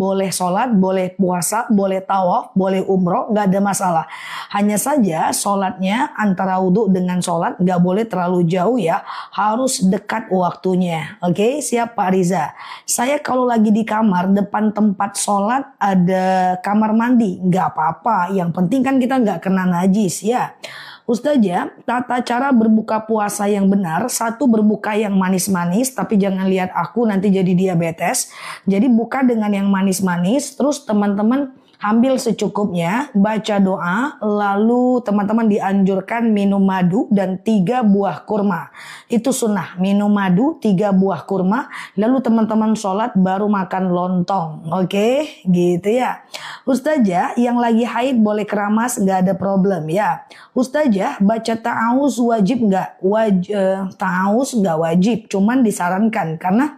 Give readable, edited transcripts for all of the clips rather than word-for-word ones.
boleh sholat, boleh puasa, boleh tawaf, boleh umroh, nggak ada masalah. Hanya saja sholatnya antara wudhu dengan sholat nggak boleh terlalu jauh ya, harus dekat waktunya. Oke, siap Pak Riza? Saya kalau lagi di kamar, depan tempat sholat ada kamar mandi, nggak apa-apa. Yang penting kan kita nggak kena najis ya. Ustazah, tata cara berbuka puasa yang benar, satu berbuka yang manis-manis, tapi jangan lihat aku nanti jadi diabetes. Jadi buka dengan yang manis-manis, terus teman-teman ambil secukupnya, baca doa, lalu teman-teman dianjurkan minum madu dan 3 buah kurma. Itu sunnah, minum madu 3 buah kurma, lalu teman-teman sholat baru makan lontong. Oke, gitu ya. Ustazah, yang lagi haid boleh keramas, nggak ada problem ya. Ustazah, baca ta'awuz wajib nggak? Ta'awuz nggak wajib, cuman disarankan karena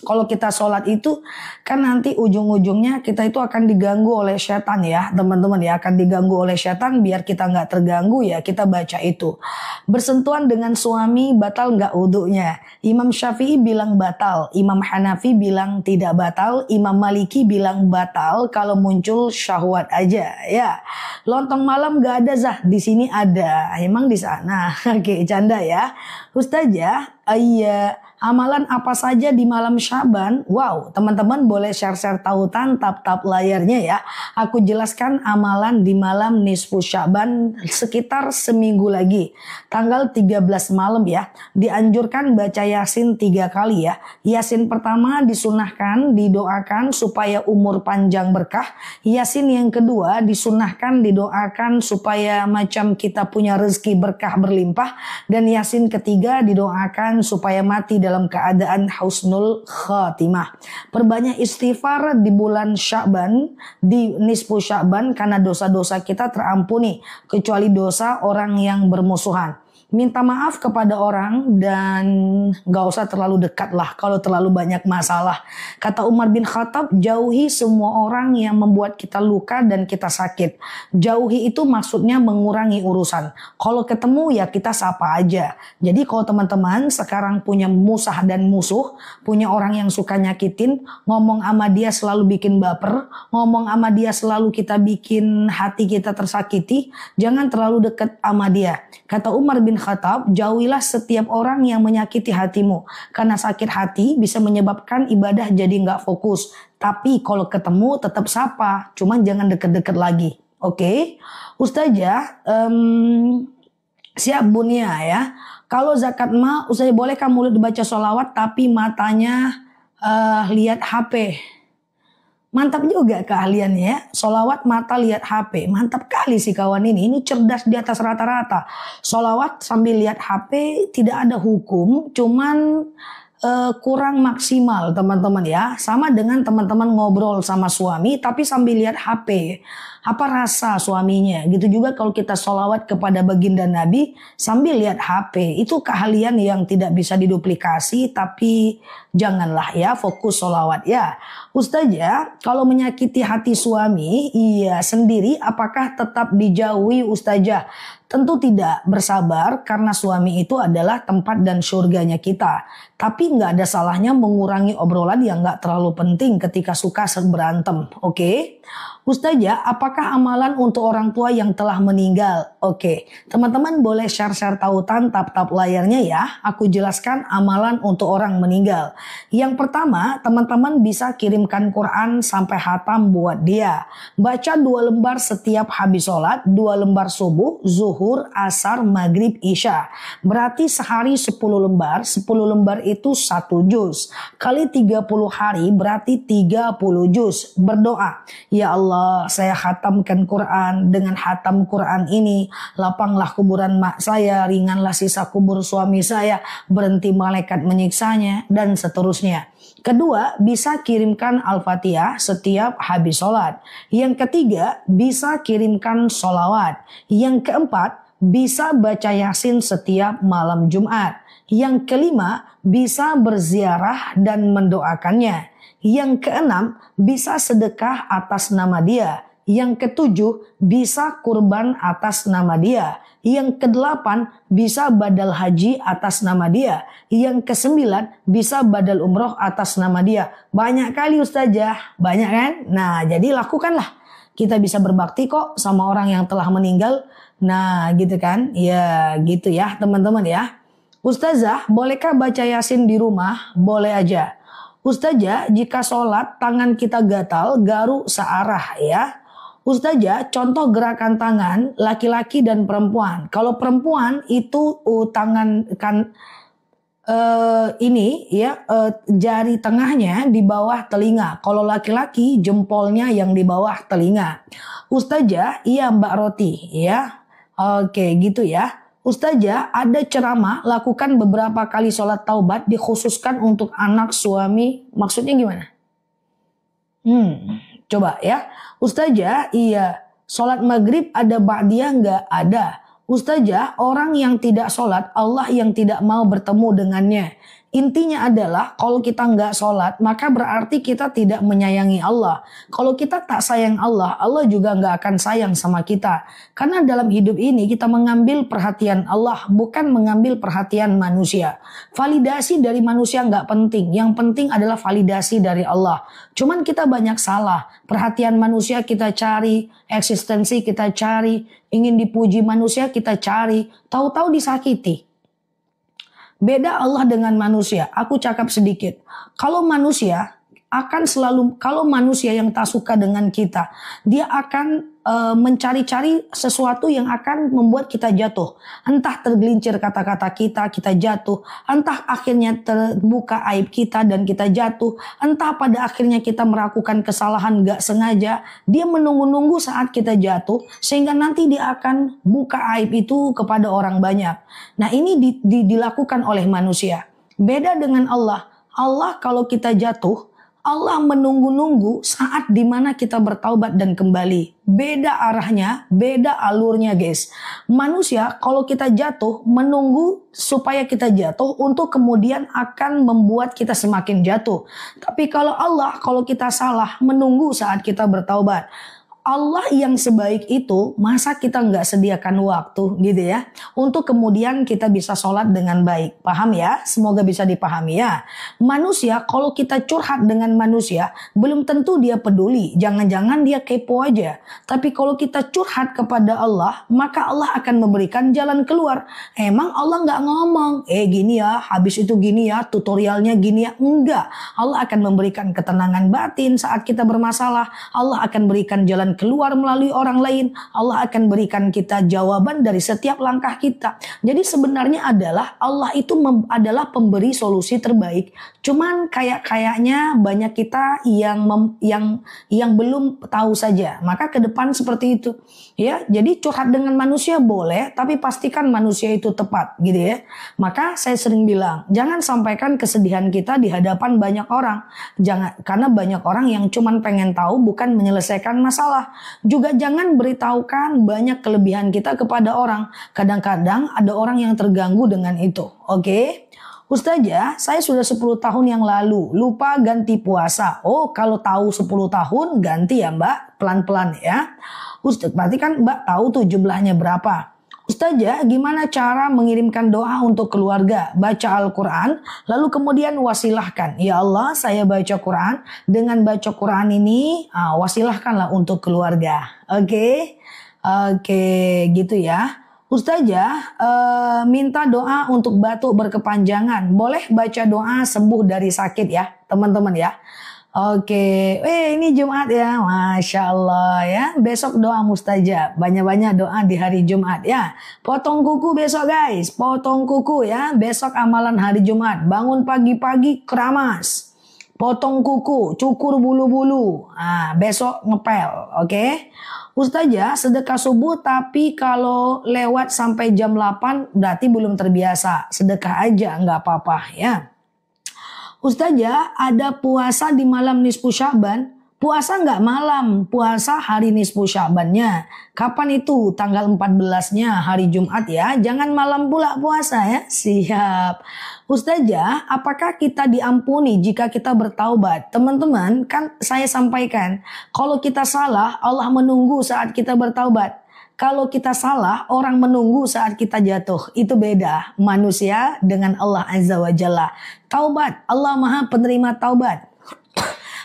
kalau kita sholat itu kan nanti ujung-ujungnya kita itu akan diganggu oleh setan ya teman-teman ya, akan diganggu oleh setan. Biar kita nggak terganggu ya kita baca itu. Bersentuhan dengan suami batal nggak wudhunya? Imam Syafi'i bilang batal, Imam Hanafi bilang tidak batal, Imam Maliki bilang batal kalau muncul syahwat aja ya. Lontong malam nggak ada Zah, di sini ada, emang di sana. Oke, canda ya. Ustazah, iya. Amalan apa saja di malam Syaban? Wow, teman-teman boleh share-share tautan tap-tap layarnya ya. Aku jelaskan amalan di malam nisfu Syaban sekitar seminggu lagi. Tanggal 13 malam ya. Dianjurkan baca Yasin 3 kali ya. Yasin pertama disunahkan didoakan supaya umur panjang berkah. Yasin yang kedua disunahkan didoakan supaya macam kita punya rezeki berkah berlimpah. Dan Yasin ketiga didoakan supaya mati dalam keadaan husnul khatimah. Perbanyak istighfar di bulan Sya'ban, di nisfu Sya'ban, karena dosa-dosa kita terampuni kecuali dosa orang yang bermusuhan. Minta maaf kepada orang dan gak usah terlalu dekat lah kalau terlalu banyak masalah. Kata Umar bin Khattab, jauhi semua orang yang membuat kita luka dan kita sakit. Jauhi itu maksudnya mengurangi urusan. Kalau ketemu ya kita sapa aja. Jadi kalau teman-teman sekarang punya musah dan musuh, punya orang yang suka nyakitin, ngomong sama dia selalu bikin baper, ngomong sama dia selalu kita bikin hati kita tersakiti, jangan terlalu dekat sama dia. Kata Umar bin Khattab, jauhilah setiap orang yang menyakiti hatimu. Karena sakit hati bisa menyebabkan ibadah jadi nggak fokus. Tapi kalau ketemu tetap sapa, cuman jangan deket-deket lagi. Oke? Ustazah, siap Bunia ya. Kalau zakat mah, Ustazah bolehkah mulut dibaca sholawat tapi matanya lihat HP? Mantap juga keahliannya ya. Sholawat mata lihat HP. Mantap kali sih kawan ini. Ini cerdas di atas rata-rata. Sholawat sambil lihat HP tidak ada hukum. Cuman kurang maksimal teman-teman ya. Sama dengan teman-teman ngobrol sama suami tapi sambil lihat HP. Apa rasa suaminya? Gitu juga kalau kita sholawat kepada baginda Nabi sambil lihat HP. Itu keahlian yang tidak bisa diduplikasi, tapi janganlah ya fokus sholawat ya. Ustazah, kalau menyakiti hati suami, iya sendiri apakah tetap dijauhi Ustazah? Tentu tidak, bersabar karena suami itu adalah tempat dan surganya kita. Tapi nggak ada salahnya mengurangi obrolan yang nggak terlalu penting ketika suka berantem. Oke? Ustazah, apakah amalan untuk orang tua yang telah meninggal? Oke, teman-teman boleh share-share tautan tap-tap layarnya ya. Aku jelaskan amalan untuk orang meninggal. Yang pertama, teman-teman bisa kirimkan Quran sampai hatam buat dia. Baca 2 lembar setiap habis sholat, 2 lembar subuh, zuhur, asar, maghrib, isya. Berarti sehari 10 lembar, 10 lembar itu 1 juz. Kali 30 hari berarti 30 juz. Berdoa, ya Allah, saya khatamkan Quran. Dengan khatam Quran ini lapanglah kuburan mak saya, ringanlah sisa kubur suami saya, berhenti malaikat menyiksanya, dan seterusnya. Kedua, bisa kirimkan Al-Fatihah setiap habis sholat. Yang ketiga, bisa kirimkan sholawat. Yang keempat, bisa baca Yasin setiap malam Jumat. Yang kelima, bisa berziarah dan mendoakannya. Yang keenam, bisa sedekah atas nama dia. Yang ketujuh, bisa kurban atas nama dia. Yang kedelapan, bisa badal haji atas nama dia. Yang kesembilan, bisa badal umroh atas nama dia. Banyak kali Ustazah, banyak kan? Nah, jadi lakukanlah. Kita bisa berbakti kok sama orang yang telah meninggal. Nah, gitu kan? Ya, gitu ya teman-teman ya. Ustazah, bolehkah baca Yasin di rumah? Boleh aja. Ustazah, jika sholat tangan kita gatal, garuk searah ya. Ustazah, contoh gerakan tangan laki-laki dan perempuan. Kalau perempuan itu tangan kan jari tengahnya di bawah telinga. Kalau laki-laki jempolnya yang di bawah telinga. Ustazah, iya Mbak Roti ya. Oke, gitu ya. Ustazah, ada ceramah lakukan beberapa kali sholat taubat dikhususkan untuk anak suami. Maksudnya gimana? Coba ya. Ustazah, iya. Sholat maghrib ada ba'diyah nggak? Ada. Ustazah, orang yang tidak sholat, Allah yang tidak mau bertemu dengannya. Intinya adalah kalau kita nggak sholat, maka berarti kita tidak menyayangi Allah. Kalau kita tak sayang Allah, Allah juga nggak akan sayang sama kita. Karena dalam hidup ini kita mengambil perhatian Allah, bukan mengambil perhatian manusia. Validasi dari manusia nggak penting. Yang penting adalah validasi dari Allah. Cuman kita banyak salah. Perhatian manusia kita cari, eksistensi kita cari, ingin dipuji manusia kita cari, tahu-tahu disakiti. Beda Allah dengan manusia. Aku cakap sedikit. Kalau manusia yang tak suka dengan kita, dia akan mencari-cari sesuatu yang akan membuat kita jatuh. Entah tergelincir kata-kata kita jatuh. Entah akhirnya terbuka aib kita dan kita jatuh. Entah pada akhirnya kita melakukan kesalahan gak sengaja. Dia menunggu-nunggu saat kita jatuh, sehingga nanti dia akan buka aib itu kepada orang banyak. Nah, ini dilakukan oleh manusia. Beda dengan Allah. Allah kalau kita jatuh, Allah menunggu-nunggu saat dimana kita bertaubat dan kembali. Beda arahnya, beda alurnya guys. Manusia kalau kita jatuh menunggu supaya kita jatuh untuk kemudian akan membuat kita semakin jatuh. Tapi kalau Allah, kalau kita salah menunggu saat kita bertaubat. Allah yang sebaik itu, masa kita nggak sediakan waktu gitu ya, untuk kemudian kita bisa sholat dengan baik. Paham ya? Semoga bisa dipahami ya. Manusia, kalau kita curhat dengan manusia, belum tentu dia peduli. Jangan-jangan dia kepo aja. Tapi kalau kita curhat kepada Allah, maka Allah akan memberikan jalan keluar. Emang Allah nggak ngomong, gini ya, habis itu gini ya, tutorialnya gini ya. Enggak. Allah akan memberikan ketenangan batin saat kita bermasalah. Allah akan berikan jalan keluar melalui orang lain. Allah akan berikan kita jawaban dari setiap langkah kita. Jadi sebenarnya adalah Allah itu adalah pemberi solusi terbaik. Cuman kayaknya banyak kita yang belum tahu saja. Maka ke depan seperti itu. Ya, jadi curhat dengan manusia boleh, tapi pastikan manusia itu tepat gitu ya. Maka saya sering bilang, jangan sampaikan kesedihan kita di hadapan banyak orang. Jangan, karena banyak orang yang cuman pengen tahu bukan menyelesaikan masalah. Juga jangan beritahukan banyak kelebihan kita kepada orang. Kadang-kadang ada orang yang terganggu dengan itu. Oke? Ustazah, saya sudah 10 tahun yang lalu lupa ganti puasa. Oh, kalau tahu 10 tahun ganti ya Mbak, pelan-pelan ya. Ustaz, berarti kan Mbak tahu tuh jumlahnya berapa. Ustazah, gimana cara mengirimkan doa untuk keluarga? Baca Al-Quran, lalu kemudian wasilahkan. Ya Allah, saya baca Quran. Dengan baca Quran ini, wasilahkanlah untuk keluarga. Oke, gitu ya. Ustazah, minta doa untuk batuk berkepanjangan. Boleh baca doa sembuh dari sakit ya, teman-teman ya. Oke, ini Jumat ya, Masya Allah ya. Besok doa mustajab, banyak-banyak doa di hari Jumat ya. Potong kuku besok guys, potong kuku ya. Besok amalan hari Jumat, bangun pagi-pagi keramas. Potong kuku, cukur bulu-bulu. Besok ngepel, oke. Ustazah, sedekah subuh tapi kalau lewat sampai jam 8 berarti belum terbiasa. Sedekah aja, nggak apa-apa ya. Ustazah, ada puasa di malam nisfu Sya'ban, Puasa nggak malam, puasa hari nisfu Sya'bannya. Kapan itu? Tanggal 14-nya hari Jumat ya. Jangan malam pula puasa ya. Siap. Ustazah, apakah kita diampuni jika kita bertaubat? Teman-teman, kan saya sampaikan, kalau kita salah, Allah menunggu saat kita bertaubat. Kalau kita salah, orang menunggu saat kita jatuh. Itu beda manusia dengan Allah Azza wa Jalla. Taubat, Allah Maha penerima taubat.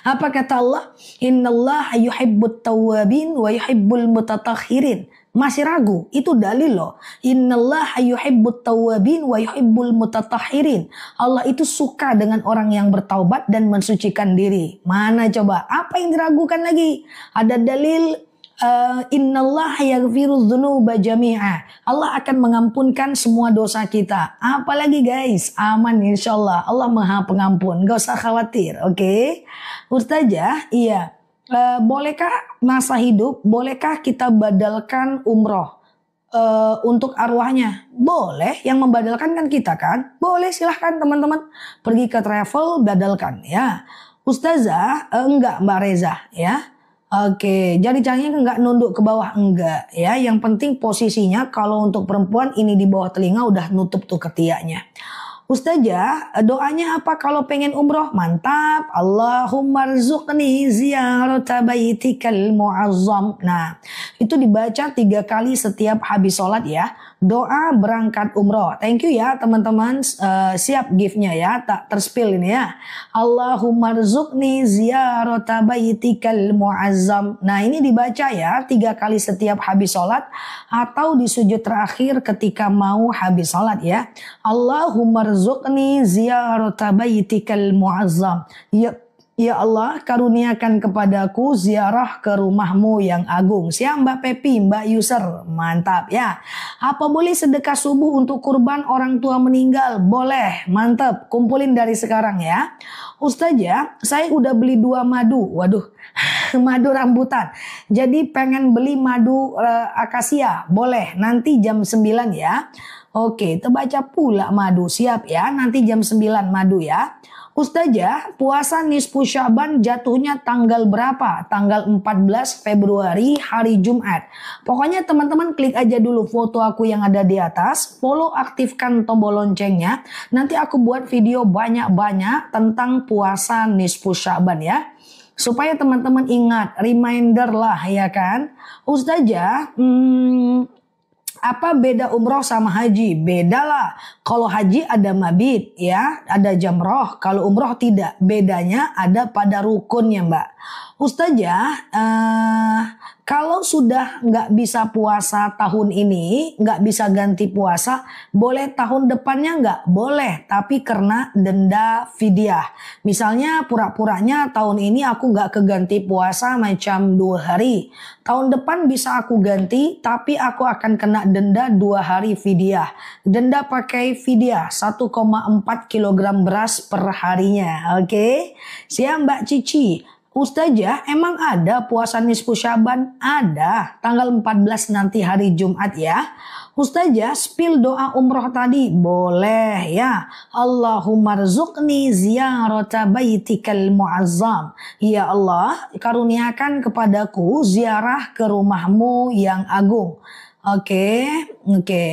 Apa kata Allah? Innallaha yuhibbut tawwabin wa yuhibbul mutatahhirin. Masih ragu? Itu dalil loh. Innallaha yuhibbut tawwabin wa yuhibbul mutatahhirin. Allah itu suka dengan orang yang bertaubat dan mensucikan diri. Mana coba? Apa yang diragukan lagi? Ada dalil innallaha yaghfiru dzunuba jami'a. Allah akan mengampunkan semua dosa kita. Apalagi guys, aman insyaallah. Allah Maha Pengampun. Gak usah khawatir, oke? Ustazah, iya. Bolehkah masa hidup, bolehkah kita badalkan umroh untuk arwahnya? Boleh, yang membadalkan kan kita kan? Boleh, silahkan teman-teman. Pergi ke travel, badalkan ya. Ustazah, enggak Mbak Reza ya. Oke, jadi caranya enggak nunduk ke bawah, enggak ya. Yang penting posisinya kalau untuk perempuan ini di bawah telinga udah nutup tuh ketiaknya. Ustazah, doanya apa kalau pengen umroh? Mantap. Allahumma rzuqni ziyarata baitikal muazzam. Nah, itu dibaca 3 kali setiap habis sholat ya. Doa berangkat umroh. Thank you ya teman-teman. Siap gift-nya ya. Tak terspill ini ya. Allahumma rzuqni ziyarata baitikal muazzam. Nah, ini dibaca ya 3 kali setiap habis sholat. Atau di sujud terakhir ketika mau habis sholat ya. Allahumma rzuqni ziyarata baitikal muazzam. Ya Allah, karuniakan kepadaku ziarah ke rumahmu yang agung. Siap Mbak Pepi, Mbak User. Mantap ya. Apa boleh sedekah subuh untuk kurban orang tua meninggal? Boleh. Mantap. Kumpulin dari sekarang ya. Ustazah, saya udah beli 2 madu. Waduh, madu rambutan. Jadi pengen beli madu akasia. Boleh, nanti jam 9 ya. Oke, terbaca pula madu. Siap ya, nanti jam 9 madu ya. Ustazah, puasa nisfu Sya'ban jatuhnya tanggal berapa? Tanggal 14 Februari hari Jumat. Pokoknya teman-teman klik aja dulu foto aku yang ada di atas. Follow, aktifkan tombol loncengnya. Nanti aku buat video banyak-banyak tentang puasa nisfu Sya'ban ya. Supaya teman-teman ingat, reminder lah ya kan. Ustazah, apa beda umroh sama haji? Beda lah. Kalau haji ada mabit ya, ada jamroh. Kalau umroh tidak. Bedanya ada pada rukunnya Mbak. Ustazah, kalau sudah nggak bisa puasa tahun ini, nggak bisa ganti puasa, boleh tahun depannya nggak? Boleh, tapi kena denda fidyah. Misalnya pura-puranya tahun ini aku nggak keganti puasa macam 2 hari. Tahun depan bisa aku ganti, tapi aku akan kena denda 2 hari fidyah. Denda pakai fidyah 1,4 kg beras per harinya. Oke? Siap Mbak Cici. Ustazah, emang ada puasa nisfu Sya'ban? Ada, tanggal 14 nanti hari Jumat ya. Ustazah, spill doa umroh tadi. Boleh ya. Allahumma rzuqni ziyarata baitikal muazzam. Ya Allah, karuniakan kepadaku ziarah ke rumahmu yang agung. Oke.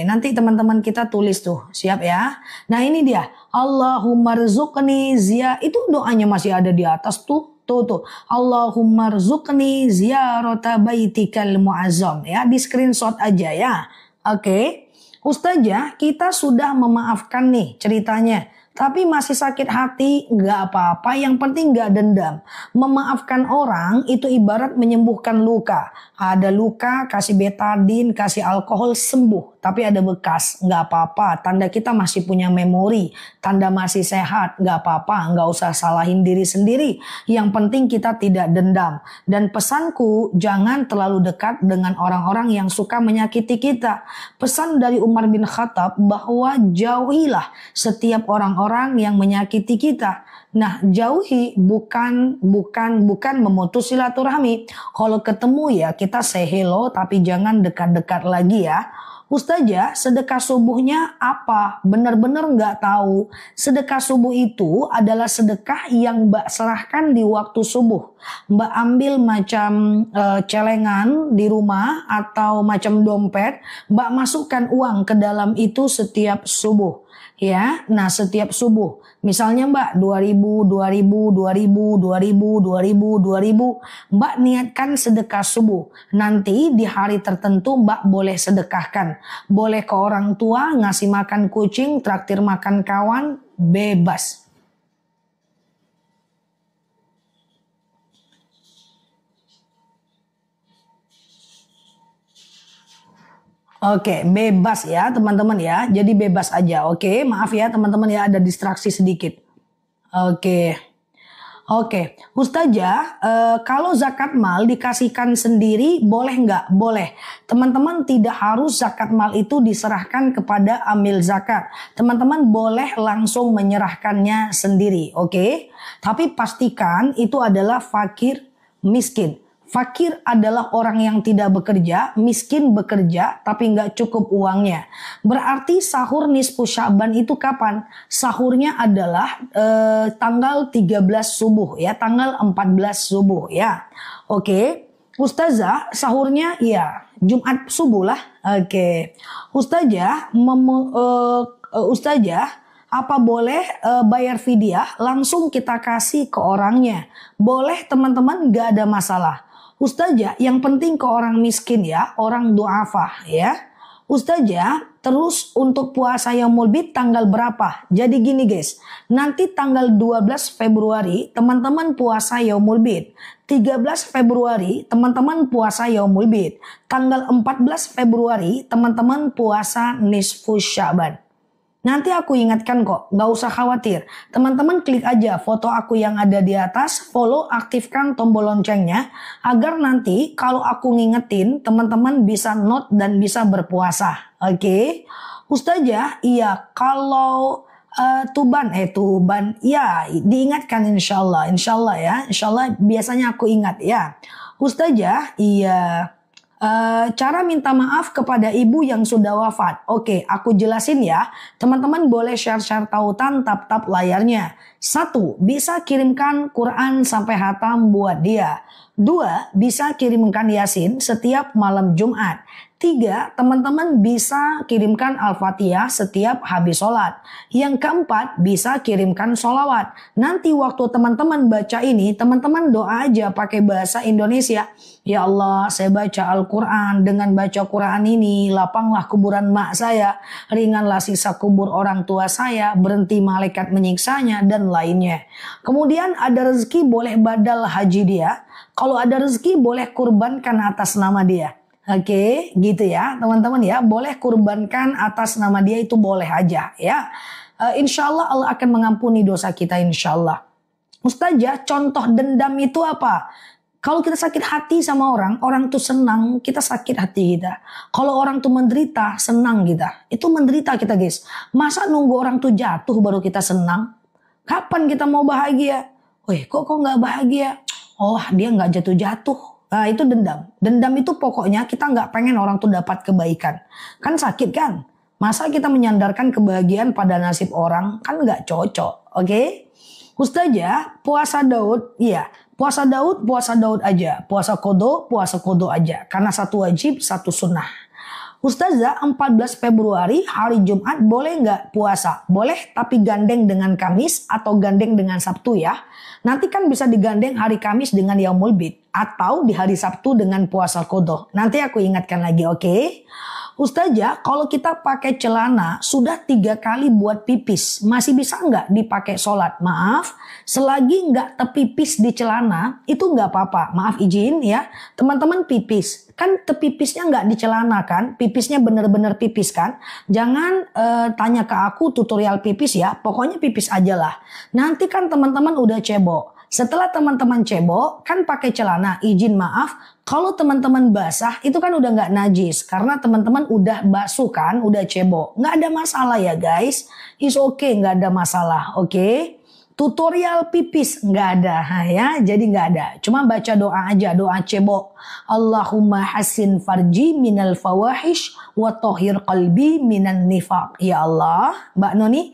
Nanti teman-teman kita tulis tuh. Siap ya. Nah ini dia. Allahumma rzuqni itu doanya masih ada di atas tuh. Tuh. Allahumma rzuqni ziyarata baitikal muazzam ya, di screenshot aja ya. Oke. Ustazah, kita sudah memaafkan nih ceritanya. Tapi masih sakit hati, nggak apa-apa, yang penting nggak dendam. Memaafkan orang itu ibarat menyembuhkan luka. Ada luka, kasih betadin, kasih alkohol, sembuh. Tapi ada bekas, nggak apa-apa. Tanda kita masih punya memori, tanda masih sehat, nggak apa-apa. Nggak usah salahin diri sendiri. Yang penting kita tidak dendam. Dan pesanku, jangan terlalu dekat dengan orang-orang yang suka menyakiti kita. Pesan dari Umar bin Khattab bahwa jauhilah setiap orang-orang yang menyakiti kita. Nah, jauhi bukan memutus silaturahmi. Kalau ketemu ya kita say hello, tapi jangan dekat-dekat lagi ya. Ustazah, sedekah subuhnya apa? Benar-benar nggak tahu. Sedekah subuh itu adalah sedekah yang Mbak serahkan di waktu subuh. Mbak ambil macam celengan di rumah atau macam dompet, Mbak masukkan uang ke dalam itu setiap subuh. Ya, nah setiap subuh, misalnya Mbak 2000, 2000, 2000, 2000, 2000, 2000, Mbak niatkan sedekah subuh. Nanti di hari tertentu Mbak boleh sedekahkan. Boleh ke orang tua, ngasih makan kucing, traktir makan kawan, bebas. Oke, bebas ya teman-teman ya. Jadi bebas aja. Oke, maaf ya teman-teman ya, ada distraksi sedikit. Oke. Oke, Ustazah, kalau zakat mal dikasihkan sendiri boleh nggak? Boleh. Teman-teman tidak harus zakat mal itu diserahkan kepada amil zakat. Teman-teman boleh langsung menyerahkannya sendiri, oke? Tapi pastikan itu adalah fakir miskin. Fakir adalah orang yang tidak bekerja, miskin bekerja tapi nggak cukup uangnya. Berarti sahur nisfu Sya'ban itu kapan? Sahurnya adalah tanggal 13 subuh ya, tanggal 14 subuh ya. Oke. Ustazah, sahurnya ya Jumat subuh lah. Oke. Ustazah, Ustazah, apa boleh bayar fidyah langsung kita kasih ke orangnya? Boleh teman-teman, gak ada masalah. Ustazah, yang penting ke orang miskin ya, orang du'afa ya. Ustazah, terus untuk puasa Yaumul Bid tanggal berapa? Jadi gini guys, nanti tanggal 12 Februari teman-teman puasa Yaumul Bid. 13 Februari teman-teman puasa Yaumul Bid. Tanggal 14 Februari teman-teman puasa nisfu Sya'ban. Nanti aku ingatkan kok, gak usah khawatir. Teman-teman klik aja foto aku yang ada di atas, follow, aktifkan tombol loncengnya, agar nanti kalau aku ngingetin, teman-teman bisa note dan bisa berpuasa. Oke? Ustazah, iya kalau Tuban, ya diingatkan insyaallah ya, insyaallah biasanya aku ingat ya. Ustazah, iya. Cara minta maaf kepada ibu yang sudah wafat. Oke, aku jelasin ya. Teman-teman boleh share-share tautan tap-tap layarnya. 1. Bisa kirimkan Quran sampai hatam buat dia. 2. Bisa kirimkan Yasin setiap malam Jumat. 3. Teman-teman bisa kirimkan Al-Fatihah setiap habis sholat. Yang keempat, bisa kirimkan sholawat. Nanti waktu teman-teman baca ini, teman-teman doa aja pakai bahasa Indonesia. Ya Allah, saya baca Al-Quran. Dengan baca Quran ini, lapanglah kuburan mak saya. Ringanlah sisa kubur orang tua saya. Berhenti malaikat menyiksanya, dan lainnya. Kemudian ada rezeki boleh badal haji dia. Kalau ada rezeki boleh kurbankan atas nama dia. Oke, gitu ya teman-teman ya. Boleh kurbankan atas nama dia, itu boleh aja ya. Insya Allah Allah akan mengampuni dosa kita insya Allah. Ustazah, contoh dendam itu apa? Kalau kita sakit hati sama orang, orang tuh senang, kita sakit hati kita. Kalau orang tuh menderita, senang kita. Itu menderita kita guys. Masa nunggu orang tuh jatuh baru kita senang? Kapan kita mau bahagia? Wih, kok nggak bahagia? Oh, dia nggak jatuh-jatuh. Nah, itu dendam. Dendam itu pokoknya kita nggak pengen orang tuh dapat kebaikan. Kan sakit kan? Masa kita menyandarkan kebahagiaan pada nasib orang? Kan nggak cocok. Oke? Ustazah, puasa Daud, iya. Puasa Daud aja. Puasa kodo aja. Karena satu wajib, satu sunnah. Ustazah, 14 Februari hari Jumat boleh nggak puasa? Boleh, tapi gandeng dengan Kamis atau gandeng dengan Sabtu ya. Nanti kan bisa digandeng hari Kamis dengan Yaumul Bid. Atau di hari Sabtu dengan puasa kodo. Nanti aku ingatkan lagi, oke? Ustazah, kalau kita pakai celana sudah 3 kali buat pipis, masih bisa nggak dipakai sholat? Maaf, selagi nggak terpipis di celana, itu nggak apa-apa. Maaf izin ya, teman-teman pipis. Kan terpipisnya nggak di celana kan, pipisnya bener-bener pipis kan. Jangan tanya ke aku tutorial pipis ya, pokoknya pipis aja lah. Nanti kan teman-teman udah cebok. Setelah teman-teman cebok, kan pakai celana, izin maaf, kalau teman-teman basah itu kan udah nggak najis. Karena teman-teman udah basuh kan, udah cebok. Nggak ada masalah ya guys. It's okay, nggak ada masalah, oke? Tutorial pipis nggak ada ya, jadi nggak ada. Cuma baca doa aja, doa cebok. Allahumma hasin farji minal fawahish wa tohir qalbi minan nifaq. Ya Allah, Mbak Noni,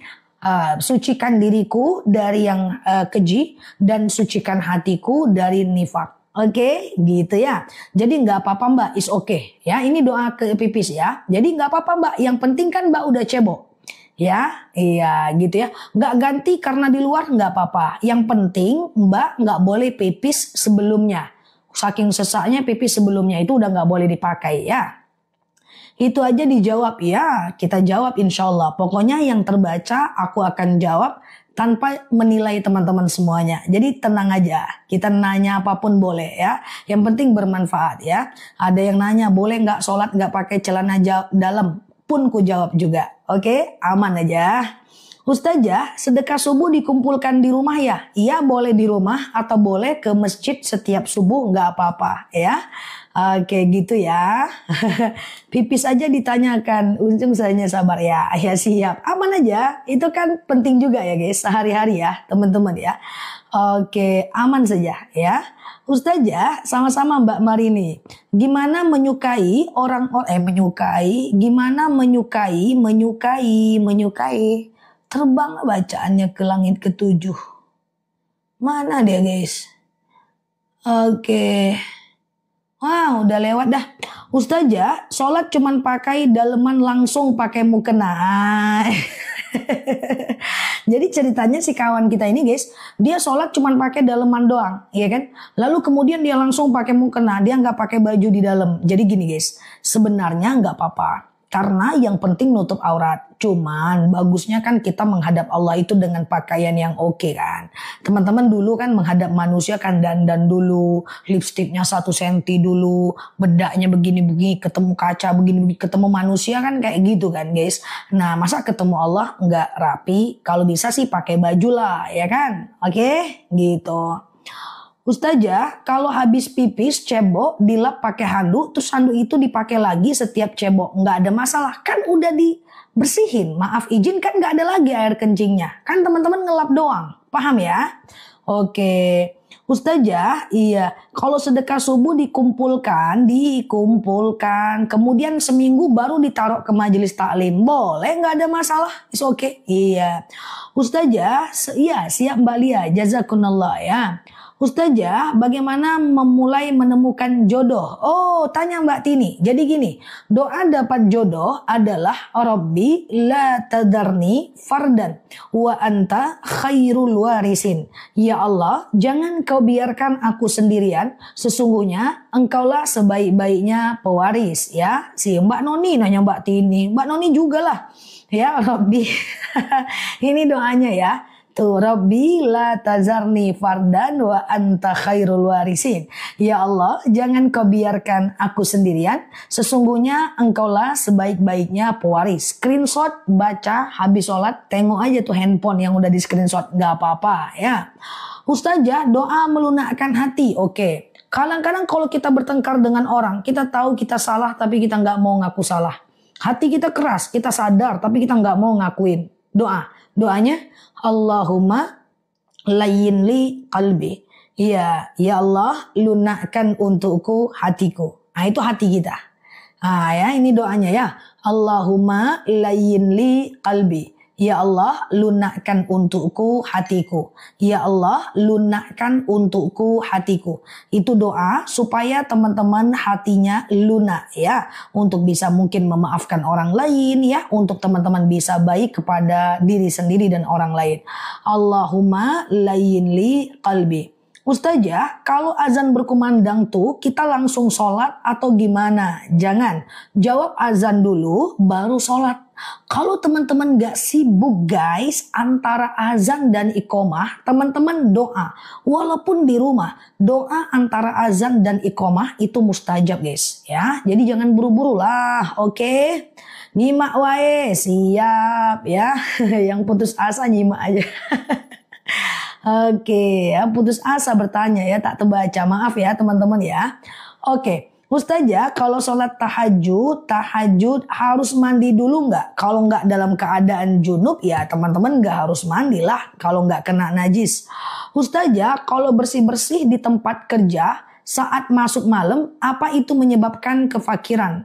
Sucikan diriku dari yang keji dan sucikan hatiku dari nifak. Oke, gitu ya. Jadi nggak apa-apa Mbak, is okay. Ya, ini doa ke pipis ya. Jadi nggak apa-apa Mbak. Yang penting kan Mbak udah cebok. Ya, iya gitu ya. Nggak ganti karena di luar nggak apa-apa. Yang penting Mbak nggak boleh pipis sebelumnya. Saking sesaknya pipis sebelumnya itu udah nggak boleh dipakai ya. Itu aja dijawab ya. Kita jawab insya Allah. Pokoknya yang terbaca aku akan jawab tanpa menilai teman-teman semuanya. Jadi tenang aja. Kita nanya apapun boleh ya. Yang penting bermanfaat ya. Ada yang nanya boleh nggak sholat nggak pakai celana dalam, pun ku jawab juga. Oke, aman aja. Ustazah, sedekah subuh dikumpulkan di rumah ya? Iya, boleh di rumah atau boleh ke masjid setiap subuh, nggak apa-apa ya. Oke, gitu ya. Pipis aja ditanyakan, untung saya sabar ya. Ya siap, aman aja. Itu kan penting juga ya guys, sehari-hari ya teman-teman ya. Oke, aman saja ya. Ustazah, sama-sama Mbak Marini. Gimana menyukai menyukai. Terbang bacaannya ke langit ketujuh. Mana dia guys? Oke. Wah, udah lewat dah. Ustazah, sholat cuman pakai daleman langsung pakai mukena. Jadi ceritanya si kawan kita ini guys, dia sholat cuman pakai daleman doang, ya kan? Lalu kemudian dia langsung pakai mukena, dia nggak pakai baju di dalam. Jadi gini guys, sebenarnya nggak apa-apa. Karena yang penting nutup aurat. Cuman bagusnya kan kita menghadap Allah itu dengan pakaian yang oke kan. Teman-teman dulu kan menghadap manusia kan dandan dulu. Lipstiknya 1 senti dulu. Bedaknya begini-begini. Ketemu kaca begini-begini. Ketemu manusia kan kayak gitu kan guys. Nah masa ketemu Allah nggak rapi. Kalau bisa sih pakai baju lah ya kan. Oke gitu. Ustazah, kalau habis pipis cebok dilap pakai handuk, terus handuk itu dipakai lagi setiap cebok, nggak ada masalah, kan udah dibersihin. Maaf izin kan nggak ada lagi air kencingnya, kan teman-teman ngelap doang, paham ya? Oke, Ustazah, iya, kalau sedekah subuh dikumpulkan, kemudian seminggu baru ditaruh ke majelis taklim, boleh, nggak ada masalah, it's okay. Iya, Ustazah, iya siap Mbak Lia, jazakunallah ya. Ustazah, bagaimana memulai menemukan jodoh? Oh, tanya Mbak Tini. Jadi gini, doa dapat jodoh adalah Rabbi la tadarni fardan wa anta khairul warisin. Ya Allah, jangan kau biarkan aku sendirian. Sesungguhnya engkaulah sebaik-baiknya pewaris. Ya, si Mbak Noni nanya Mbak Tini. Mbak Noni juga lah. Ya, Rabbi. Ini doanya ya. Tuh, Rabbi la tazarni fardan wa anta khairul warisin. Ya Allah, jangan kau biarkan aku sendirian. Sesungguhnya engkaulah sebaik-baiknya pewaris. Screenshot, baca, habis sholat, tengok aja tuh handphone yang udah di screenshot. Gak apa-apa ya. Ustazah, doa melunakkan hati. Oke. Kadang-kadang kalau kita bertengkar dengan orang, kita tahu kita salah tapi kita gak mau ngaku salah. Hati kita keras, kita sadar tapi kita gak mau ngakuin. Doanya Allahumma layyin li qalbi. Iya, ya Allah lunakkan untukku hatiku. Nah, itu hati kita. Nah, ya, ini doanya ya. Allahumma layyin li qalbi. Ya Allah, lunakkan untukku hatiku. Ya Allah, lunakkan untukku hatiku. Itu doa supaya teman-teman hatinya lunak ya. Untuk bisa mungkin memaafkan orang lain ya. Untuk teman-teman bisa baik kepada diri sendiri dan orang lain. Allahumma layyin li qalbi. Ustazah, kalau azan berkumandang tuh kita langsung sholat atau gimana? Jangan, jawab azan dulu baru sholat. Kalau teman-teman gak sibuk guys antara azan dan iqomah, teman-teman doa. Walaupun di rumah, doa antara azan dan iqomah itu mustajab guys. Ya, jadi jangan buru-buru lah, oke? Nyimak wae, siap ya. Yang putus asa nyimak aja. Oke, ya, putus asa bertanya ya, tak terbaca. Maaf ya teman-teman ya. Oke, Ustazah, kalau sholat tahajud harus mandi dulu nggak? Kalau nggak dalam keadaan junub ya teman-teman nggak harus mandi lah. Kalau nggak kena najis. Ustazah, kalau bersih-bersih di tempat kerja saat masuk malam, apa itu menyebabkan kefakiran?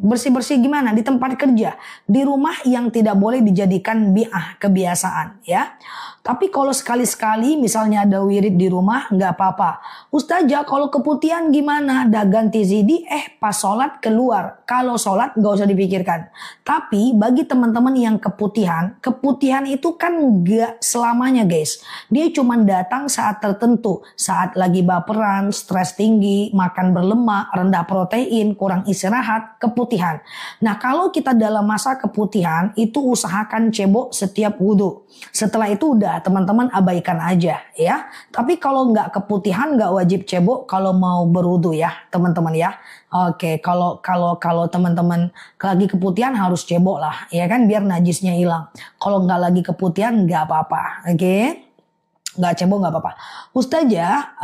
bersih-bersih gimana? Di tempat kerja, di rumah yang tidak boleh dijadikan bi'ah, kebiasaan ya. Tapi kalau sekali-sekali misalnya ada wirid di rumah nggak apa-apa. Ustazah kalau keputihan gimana? Dah ganti zidi, pas sholat keluar. Kalau sholat nggak usah dipikirkan. Tapi bagi teman-teman yang keputihan itu kan nggak selamanya guys. Dia cuma datang saat tertentu. Saat lagi baperan, stres tinggi, makan berlemak, rendah protein, kurang istirahat, keputihan. Nah kalau kita dalam masa keputihan itu usahakan cebok setiap wudhu. Setelah itu udah teman-teman abaikan aja ya. Tapi kalau nggak keputihan nggak wajib cebok kalau mau berwudu ya teman-teman ya. Oke, kalau teman-teman lagi keputihan harus cebok lah ya kan biar najisnya hilang. Kalau nggak lagi keputihan nggak apa-apa. Oke. Nggak cebok nggak apa-apa. Ustazah,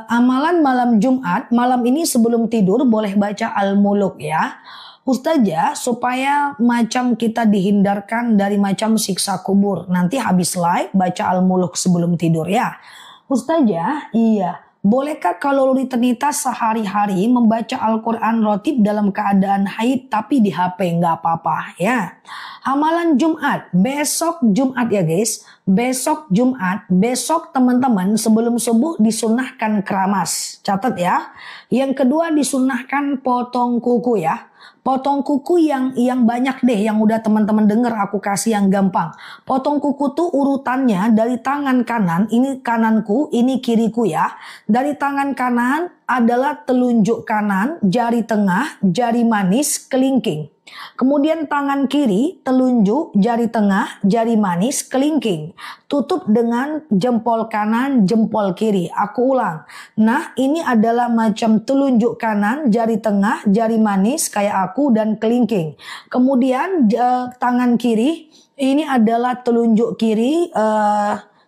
amalan malam Jumat, malam ini sebelum tidur boleh baca Al-Muluk ya. Ustazah, supaya macam kita dihindarkan dari macam siksa kubur. Nanti habis live baca Al-Muluk sebelum tidur ya. Ustazah, iya. Bolehkah kalau rutinitas sehari-hari membaca Al-Quran rotib dalam keadaan haid tapi di HP? Nggak apa-apa ya. Amalan Jumat, besok Jumat ya guys. Besok Jumat, besok teman-teman sebelum subuh disunahkan keramas. Catat ya. Yang kedua disunahkan potong kuku ya. Potong kuku yang banyak deh yang udah teman-teman denger aku kasih yang gampang. Potong kuku tuh urutannya dari tangan kanan, ini kananku, ini kiriku ya. Dari tangan kanan adalah telunjuk kanan, jari tengah, jari manis, kelingking. Kemudian tangan kiri, telunjuk, jari tengah, jari manis, kelingking. Tutup dengan jempol kanan, jempol kiri. Aku ulang. Nah, ini adalah macam telunjuk kanan, jari tengah, jari manis kayak aku dan kelingking. Kemudian tangan kiri, ini adalah telunjuk kiri,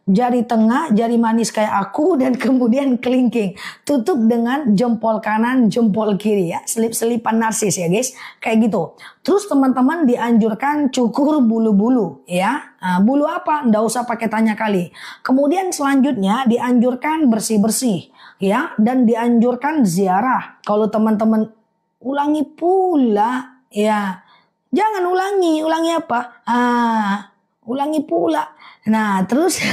jari tengah, jari manis kayak aku dan kemudian kelingking. Tutup dengan jempol kanan, jempol kiri ya. Selip-selipan narsis ya guys. Kayak gitu. Terus teman-teman dianjurkan cukur bulu-bulu ya. Nah, bulu apa? Nggak usah pakai tanya kali. Kemudian selanjutnya dianjurkan bersih-bersih ya. Dan dianjurkan ziarah. Kalau teman-teman ulangi pula ya. Jangan ulangi apa? Ulangi pula. Nah, terus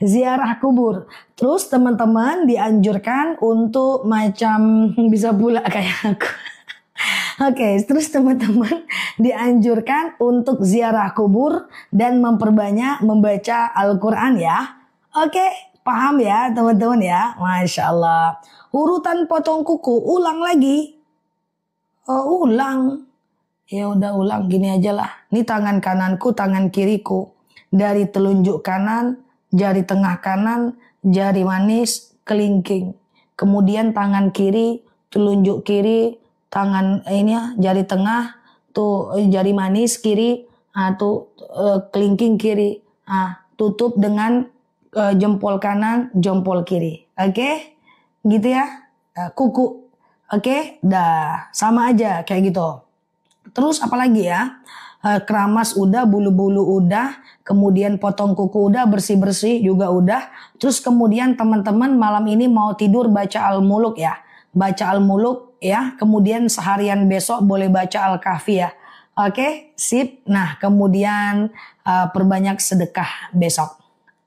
ziarah kubur. Terus teman-teman dianjurkan untuk macam bisa pula kayak aku. Oke, terus teman-teman dianjurkan untuk ziarah kubur dan memperbanyak membaca Al-Quran ya. Oke, paham ya teman-teman ya. Masya Allah. Urutan potong kuku, ulang lagi. Oh, ulang. Ya udah ulang gini aja lah. Ini tangan kananku, tangan kiriku. Dari telunjuk kanan, jari tengah kanan, jari manis, kelingking. Kemudian tangan kiri, telunjuk kiri, tangan ini jari tengah, tuh jari manis kiri, tuh kelingking kiri. Tutup dengan jempol kanan, jempol kiri. Oke? Gitu ya. Kuku. Oke? Dah, sama aja kayak gitu. Terus apalagi ya? Keramas udah, bulu-bulu udah, kemudian potong kuku udah, bersih-bersih juga udah. Terus kemudian teman-teman malam ini mau tidur baca Al-Muluk ya. Baca Al-Muluk ya, kemudian seharian besok boleh baca Al-Kahfi ya. Oke, sip. Nah, kemudian perbanyak sedekah besok.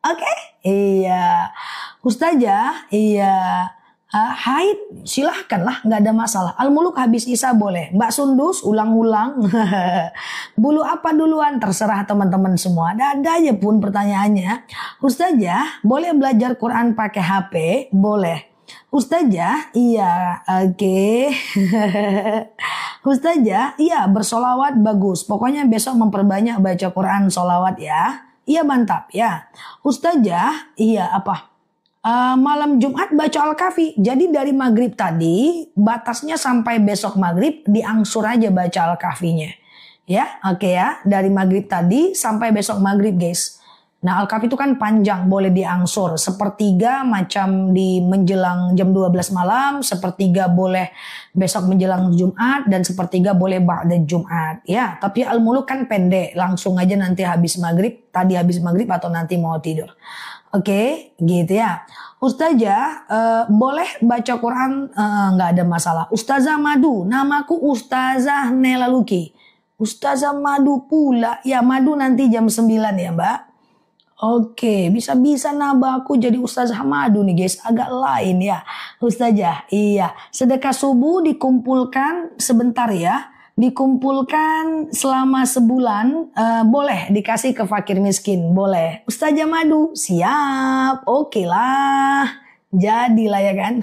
Oke? Iya. Ustazah, iya. Haid silahkanlah, nggak ada masalah. Al-Muluk habis Isya boleh. Mbak Sundus ulang-ulang. Bulu apa duluan? Terserah teman-teman semua. Ada aja pun pertanyaannya. Ustazah boleh belajar Quran pakai HP? Boleh. Ustazah iya, oke. Ustazah iya, bersolawat bagus. Pokoknya besok memperbanyak baca Quran solawat ya. Iya mantap ya. Ustazah iya apa? Malam Jumat baca Al-Kahfi. Jadi dari maghrib tadi batasnya sampai besok maghrib diangsur aja baca Al-Kahfinya. Ya, oke ya. Dari maghrib tadi sampai besok maghrib guys. Nah Al-Kahfi itu kan panjang, boleh diangsur. Sepertiga macam di menjelang jam 12 malam. Sepertiga boleh besok menjelang Jumat. Dan sepertiga boleh ba'da Jumat. Ya, tapi Al-Muluk kan pendek. Langsung aja nanti habis maghrib. Tadi habis maghrib atau nanti mau tidur. Oke, gitu ya. Ustazah, boleh baca Quran, nggak ada masalah. Ustazah Madu, namaku Ustazah Nela Luki. Ustazah Madu pula, ya Madu nanti jam 9 ya Mbak. Oke, bisa-bisa nambah aku jadi Ustazah Madu nih guys, agak lain ya. Ustazah, iya. Sedekah subuh dikumpulkan sebentar ya. Dikumpulkan selama sebulan, boleh dikasih ke fakir miskin, boleh. Ustazah Madu, siap, oke lah. Jadilah ya kan.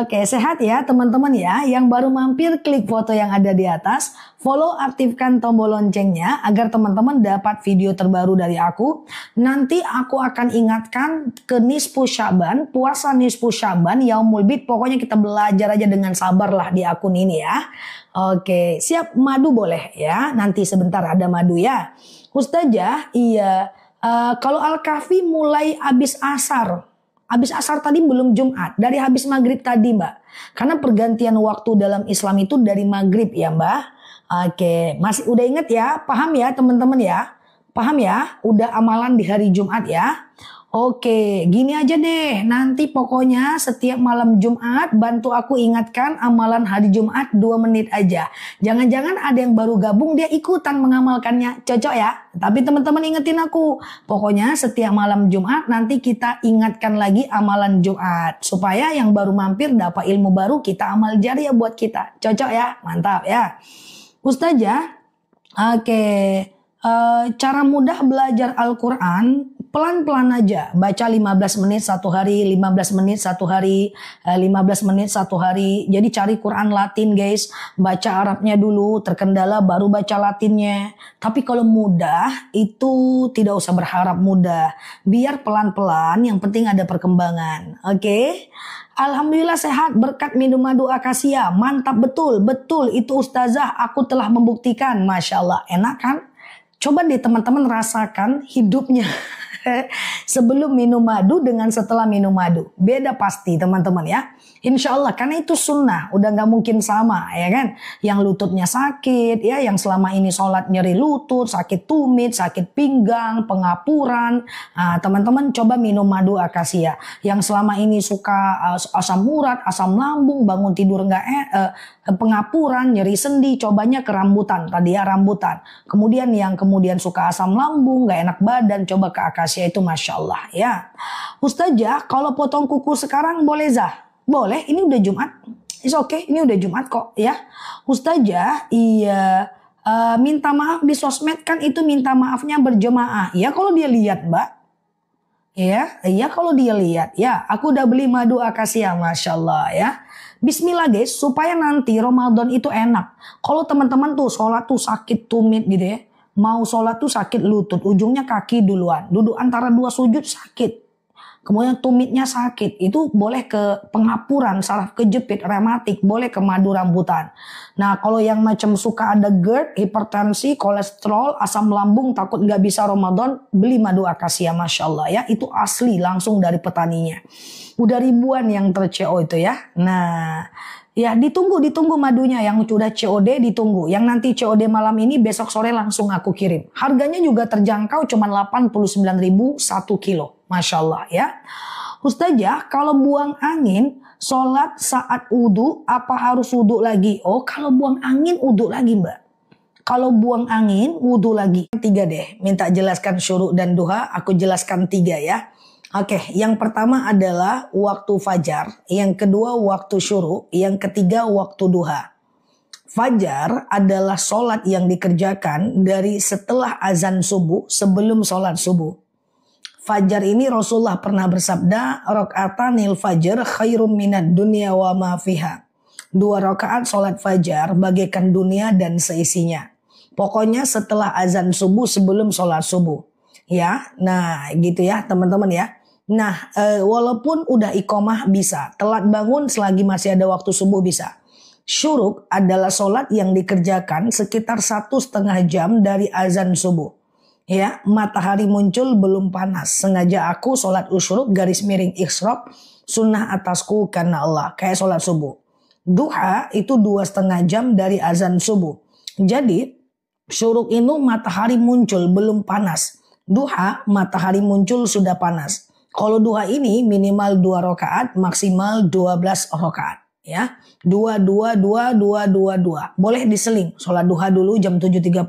Oke, sehat ya teman-teman ya. Yang baru mampir klik foto yang ada di atas. Follow, aktifkan tombol loncengnya agar teman-teman dapat video terbaru dari aku. Nanti aku akan ingatkan ke Nisfu Syaban, puasa Nisfu Syaban, Yaumul Bid. Pokoknya kita belajar aja dengan sabar lah di akun ini ya. Oke, siap. Madu boleh ya. Nanti sebentar ada madu ya. Ustazah, iya. Kalau Al-Kahfi mulai habis asar. Habis asar tadi belum Jumat. Dari habis maghrib tadi Mbak. Karena pergantian waktu dalam Islam itu dari maghrib ya Mbak. Oke, masih udah inget ya? Paham ya teman-teman ya? Paham ya? Udah amalan di hari Jumat ya? Oke, gini aja deh. Nanti pokoknya setiap malam Jumat bantu aku ingatkan amalan hari Jumat 2 menit aja. Jangan-jangan ada yang baru gabung dia ikutan mengamalkannya. Cocok ya? Tapi teman-teman ingetin aku. Pokoknya setiap malam Jumat nanti kita ingatkan lagi amalan Jumat. Supaya yang baru mampir dapat ilmu baru, kita amal jariah buat kita. Cocok ya? Mantap ya. Ustazah, oke. Cara mudah belajar Al-Quran pelan-pelan aja. Baca 15 menit satu hari, 15 menit satu hari, 15 menit satu hari. Jadi cari Quran Latin guys. Baca Arabnya dulu, terkendala baru baca Latinnya. Tapi kalau mudah itu tidak usah berharap mudah. Biar pelan-pelan, yang penting ada perkembangan. Oke? Alhamdulillah sehat berkat minum madu akasia. Mantap betul, betul itu Ustazah. Aku telah membuktikan. Masya Allah, enak kan? Coba deh teman-teman rasakan hidupnya sebelum minum madu dengan setelah minum madu. Beda pasti teman-teman ya. Insya Allah karena itu sunnah. Udah gak mungkin sama ya kan. Yang lututnya sakit ya. Yang selama ini sholat nyeri lutut, sakit tumit, sakit pinggang, pengapuran. Nah, teman-teman coba minum madu akasia. Yang selama ini suka asam urat, asam lambung, bangun tidur pengapuran, nyeri sendi. Cobanya ke rambutan. Tadi ya rambutan. Kemudian yang kemudian suka asam lambung, gak enak badan. Coba ke akasia itu Masya Allah ya. Ustazah kalau potong kuku sekarang boleh Zah? Boleh, ini udah Jumat. It's okay, ini udah Jumat kok ya. Ustazah, iya minta maaf di sosmed kan itu minta maafnya berjemaah. Ya kalau dia lihat Mbak. Ya kalau dia lihat. Ya aku udah beli madu akasia Masya Allah ya. Bismillah guys, supaya nanti Ramadan itu enak. Kalau teman-teman tuh sholat tuh sakit tumit gitu ya. Mau sholat tuh sakit lutut, ujungnya kaki duluan. Duduk antara dua sujud sakit. Kemudian tumitnya sakit, itu boleh ke pengapuran, saraf kejepit, rematik, boleh ke madu rambutan. Nah kalau yang macam suka ada GERD, hipertensi, kolesterol, asam lambung, takut nggak bisa Ramadan, beli madu akasia Masya Allah ya. Itu asli langsung dari petaninya. Udah ribuan yang ter-CO itu ya. Nah ya ditunggu madunya yang sudah COD ditunggu. Yang nanti COD malam ini besok sore langsung aku kirim. Harganya juga terjangkau cuma 89.000 1 kilo. Masya Allah ya. Ustazah kalau buang angin sholat saat wudhu apa harus wudhu lagi? Oh kalau buang angin wudhu lagi Mbak. Kalau buang angin wudhu lagi. 3 deh. Minta jelaskan syuruk dan duha. Aku jelaskan 3 ya. Oke, yang pertama adalah waktu fajar, yang kedua waktu syuruk, yang ketiga waktu duha. Fajar adalah sholat yang dikerjakan dari setelah azan subuh sebelum sholat subuh. Fajar ini Rasulullah pernah bersabda, rakaatanil fajr khairum minad dunya wa ma fiha. 2 rakaat sholat fajar bagaikan dunia dan seisinya. Pokoknya setelah azan subuh sebelum sholat subuh. Ya, nah gitu ya teman-teman ya. Nah, walaupun udah iqomah bisa, telat bangun selagi masih ada waktu subuh bisa. Syuruk adalah sholat yang dikerjakan sekitar 1,5 jam dari azan subuh. Ya, matahari muncul belum panas. Sengaja aku sholat usyuruk garis miring isyraq sunnah atasku karena Allah. Kayak sholat subuh. Duha itu 2,5 jam dari azan subuh. Jadi syuruk itu matahari muncul belum panas. Duha, matahari muncul sudah panas. Kalau duha ini minimal 2 rakaat, maksimal 12 rakaat. Ya, 2. Boleh diseling. Sholat duha dulu jam 7.30,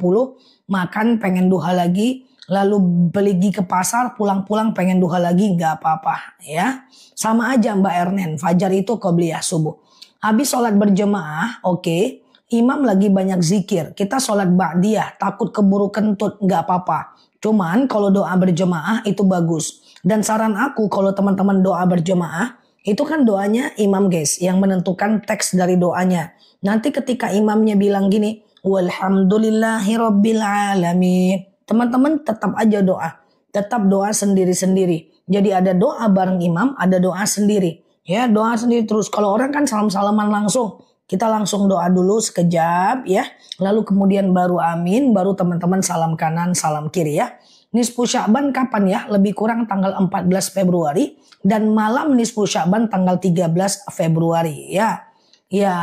makan pengen duha lagi, lalu pergi ke pasar, pulang-pulang pengen duha lagi, nggak apa-apa. Ya, sama aja Mbak Ernen. Fajar itu qobliyah subuh. Habis sholat berjemaah, oke. Imam lagi banyak zikir. Kita sholat ba'diyah, takut keburu kentut, nggak apa-apa. Cuman kalau doa berjemaah itu bagus. Dan saran aku kalau teman-teman doa berjemaah, itu kan doanya imam guys, yang menentukan teks dari doanya. Nanti ketika imamnya bilang gini, walhamdulillahirabbil alamin, teman-teman tetap aja doa. Tetap doa sendiri-sendiri. Jadi ada doa bareng imam, ada doa sendiri. Ya, doa sendiri terus. Kalau orang kan salam-salaman langsung. Kita langsung doa dulu sekejap ya. Lalu kemudian baru amin, baru teman-teman salam kanan, salam kiri ya. Nisfu Sya'ban kapan ya? Lebih kurang tanggal 14 Februari. Dan malam Nisfu Sya'ban tanggal 13 Februari ya. Ya,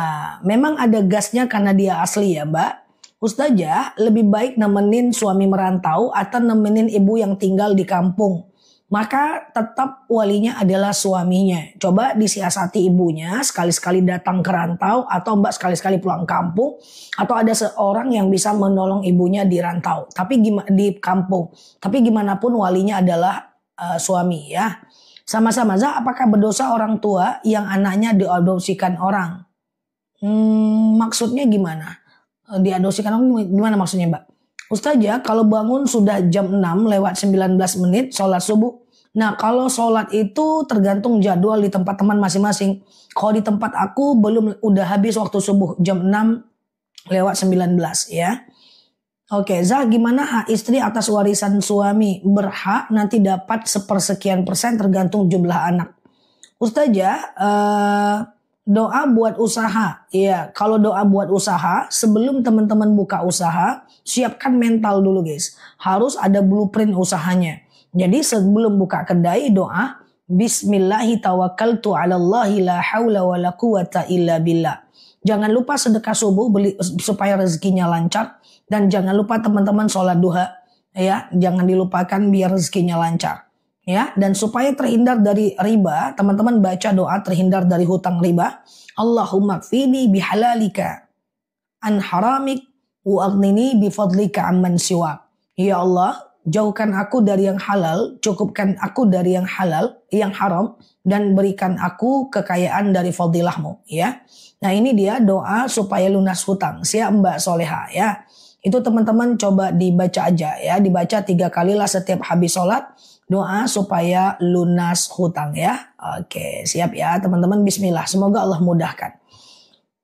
memang ada gasnya karena dia asli ya Mbak. Ustazah lebih baik nemenin suami merantau atau nemenin ibu yang tinggal di kampung. Maka tetap walinya adalah suaminya. Coba disiasati ibunya sekali-sekali datang ke rantau atau Mbak sekali-sekali pulang kampung atau ada seorang yang bisa menolong ibunya di rantau. Tapi di kampung. Tapi gimana pun walinya adalah suami ya. Sama-sama apakah berdosa orang tua yang anaknya diadopsikan orang? Maksudnya gimana? Diadopsikan orang gimana maksudnya Mbak? Ustazah kalau bangun sudah jam 6 lewat 19 menit sholat subuh. Nah kalau sholat itu tergantung jadwal di tempat teman masing-masing. Kalau di tempat aku udah habis waktu subuh jam 6 lewat 19 ya. Oke, Zah gimana hak istri atas warisan suami? Berhak nanti dapat sepersekian persen tergantung jumlah anak. Ustazah doa buat usaha. Ya, kalau doa buat usaha, sebelum teman-teman buka usaha, siapkan mental dulu guys. Harus ada blueprint usahanya. Jadi sebelum buka kedai doa, Bismillahi tawakkaltu ala Allahi la hawla wa la quwata illa billah. Jangan lupa sedekah subuh supaya rezekinya lancar. Dan jangan lupa teman-teman sholat duha. Ya, jangan dilupakan biar rezekinya lancar. Ya, dan supaya terhindar dari riba, teman-teman baca doa terhindar dari hutang riba. Allahumma kfini bihalalika an haramik wa aghnini bifadlika amman siwak. Ya Allah, jauhkan aku dari yang halal, cukupkan aku dari yang halal, yang haram, dan berikan aku kekayaan dari fadilahmu. Ya, nah ini dia doa supaya lunas hutang. Siap Mbak Soleha ya. Itu teman-teman coba dibaca aja ya, dibaca 3 kali lah setiap habis sholat. Doa supaya lunas hutang ya. Oke, siap ya teman-teman. Bismillah. Semoga Allah mudahkan.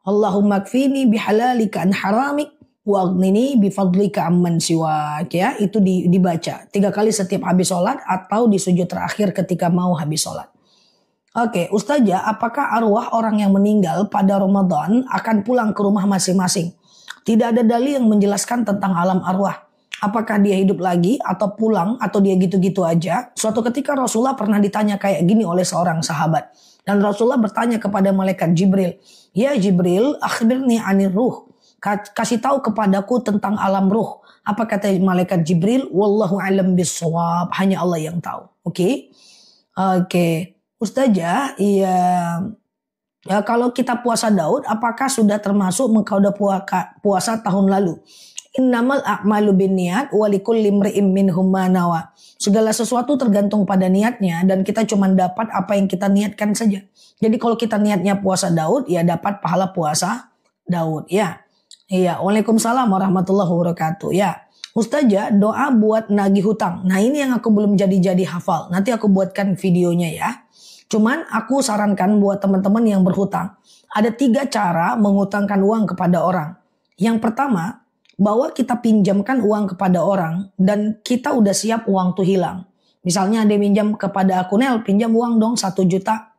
Allahumma kfini bihalalika an haramik wa aghnini bifadlika amman siwak ya. Itu dibaca 3 kali setiap habis sholat atau di sujud terakhir ketika mau habis sholat. Oke, Ustazah, apakah arwah orang yang meninggal pada Ramadan akan pulang ke rumah masing-masing? Tidak ada dalil yang menjelaskan tentang alam arwah. Apakah dia hidup lagi atau pulang atau dia gitu-gitu aja. Suatu ketika Rasulullah pernah ditanya kayak gini oleh seorang sahabat. Dan Rasulullah bertanya kepada malaikat Jibril. Ya Jibril, akhbirni anir ruh. Kasih tahu kepadaku tentang alam ruh. Apa kata malaikat Jibril? Wallahu alam bisawab. Hanya Allah yang tahu. Oke. Ustazah, ya kalau kita puasa Daud, apakah sudah termasuk mengkauda puasa tahun lalu? Innamal a'malu binniyat wa likulli imri'in minhum ma nawa. Segala sesuatu tergantung pada niatnya dan kita cuma dapat apa yang kita niatkan saja. Jadi kalau kita niatnya puasa Daud, ya dapat pahala puasa Daud ya. Iya, Waalaikumsalam warahmatullahi wabarakatuh ya. Ustazah, doa buat nagih hutang. Nah, ini yang aku belum jadi hafal. Nanti aku buatkan videonya ya. Cuman aku sarankan buat teman-teman yang berhutang. Ada 3 cara mengutangkan uang kepada orang. Yang pertama, bahwa kita pinjamkan uang kepada orang dan kita udah siap uang tuh hilang. Misalnya ada minjam kepada aku, Nel pinjam uang dong 1 juta.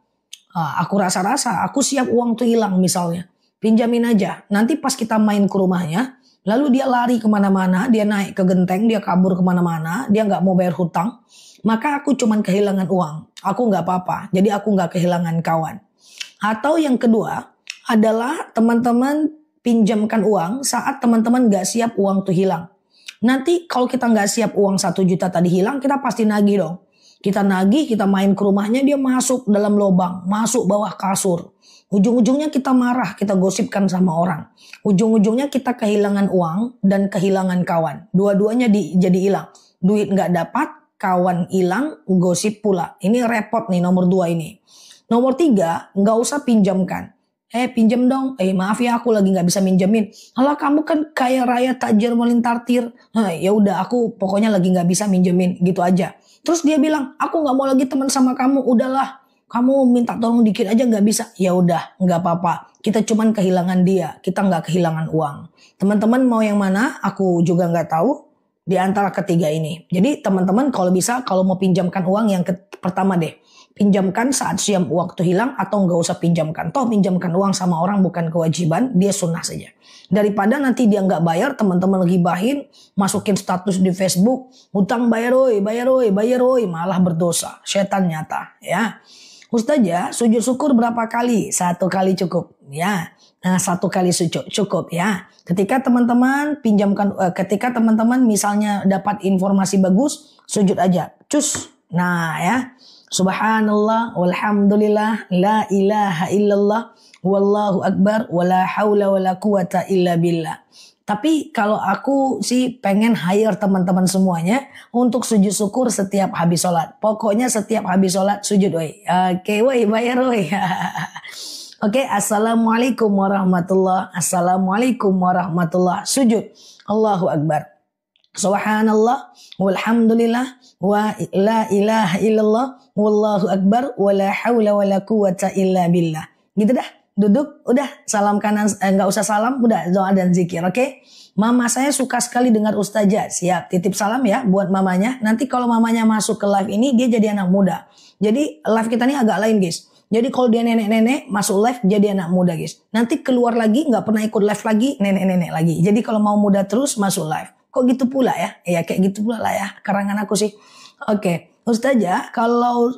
Aku rasa-rasa aku siap uang tuh hilang misalnya. Pinjamin aja. Nanti pas kita main ke rumahnya, lalu dia lari kemana-mana, dia naik ke genteng, dia kabur kemana-mana, dia nggak mau bayar hutang. Maka aku cuman kehilangan uang. Aku nggak apa-apa. Jadi aku nggak kehilangan kawan. Atau yang kedua adalah teman-teman pinjamkan uang saat teman-teman gak siap uang tuh hilang. Nanti kalau kita nggak siap uang 1 juta tadi hilang, kita pasti nagih dong. Kita nagih, kita main ke rumahnya, dia masuk dalam lubang, masuk bawah kasur. Ujung-ujungnya kita marah, kita gosipkan sama orang. Ujung-ujungnya kita kehilangan uang dan kehilangan kawan. Dua-duanya jadi hilang. Duit nggak dapat, kawan hilang, gosip pula. Ini repot nih nomor 2 ini. Nomor 3, nggak usah pinjamkan. Pinjam dong. Maaf ya, aku lagi nggak bisa minjemin. Alah, kamu kan kaya raya tajir melintartir. Ya udah, aku pokoknya lagi nggak bisa minjemin, gitu aja. Terus dia bilang, aku nggak mau lagi teman sama kamu. Udahlah, kamu minta tolong dikit aja nggak bisa. Ya udah, nggak apa-apa. Kita cuman kehilangan dia, kita nggak kehilangan uang. Teman-teman mau yang mana? Aku juga nggak tahu di antara ketiga ini. Jadi teman-teman kalau bisa, kalau mau pinjamkan uang yang pertama deh. Pinjamkan saat siap waktu hilang atau nggak usah pinjamkan. Toh pinjamkan uang sama orang bukan kewajiban, dia sunnah saja. Daripada nanti dia nggak bayar, teman-teman gibahin, masukin status di Facebook, utang bayar oi, malah berdosa. Setan nyata, ya. Ustazah, sujud syukur berapa kali? 1 kali cukup, ya. Nah, 1 kali sujud cukup, ya. Ketika teman-teman ketika teman-teman misalnya dapat informasi bagus, sujud aja, cus. Nah, ya. Subhanallah, walhamdulillah, la ilaha illallah, wallahu akbar, wala haula wala quwata illa billah. Tapi kalau aku sih pengen hire teman-teman semuanya untuk sujud syukur setiap habis sholat. Pokoknya setiap habis sholat sujud, woi. Oke, woi, bayar, woi. Oke, assalamualaikum warahmatullah. Assalamualaikum warahmatullah. Sujud. Allahu akbar. Subhanallah, walhamdulillah, wa la ilaha illallah, wallahu akbar, wala haula wala quwata illa billah. Gitu dah. Duduk, udah salam kanan, nggak usah salam, udah doa dan zikir, oke? Mama saya suka sekali dengar Ustazah, siap, titip salam ya buat mamanya. Nanti kalau mamanya masuk ke live ini, dia jadi anak muda. Jadi live kita ini agak lain guys. Jadi kalau dia nenek-nenek masuk live jadi anak muda guys. Nanti keluar lagi nggak pernah ikut live lagi, nenek-nenek lagi. Jadi kalau mau muda terus masuk live. Kok gitu pula ya? Ya kayak gitu pula lah ya, karangan aku sih. Oke. Ustazah, kalau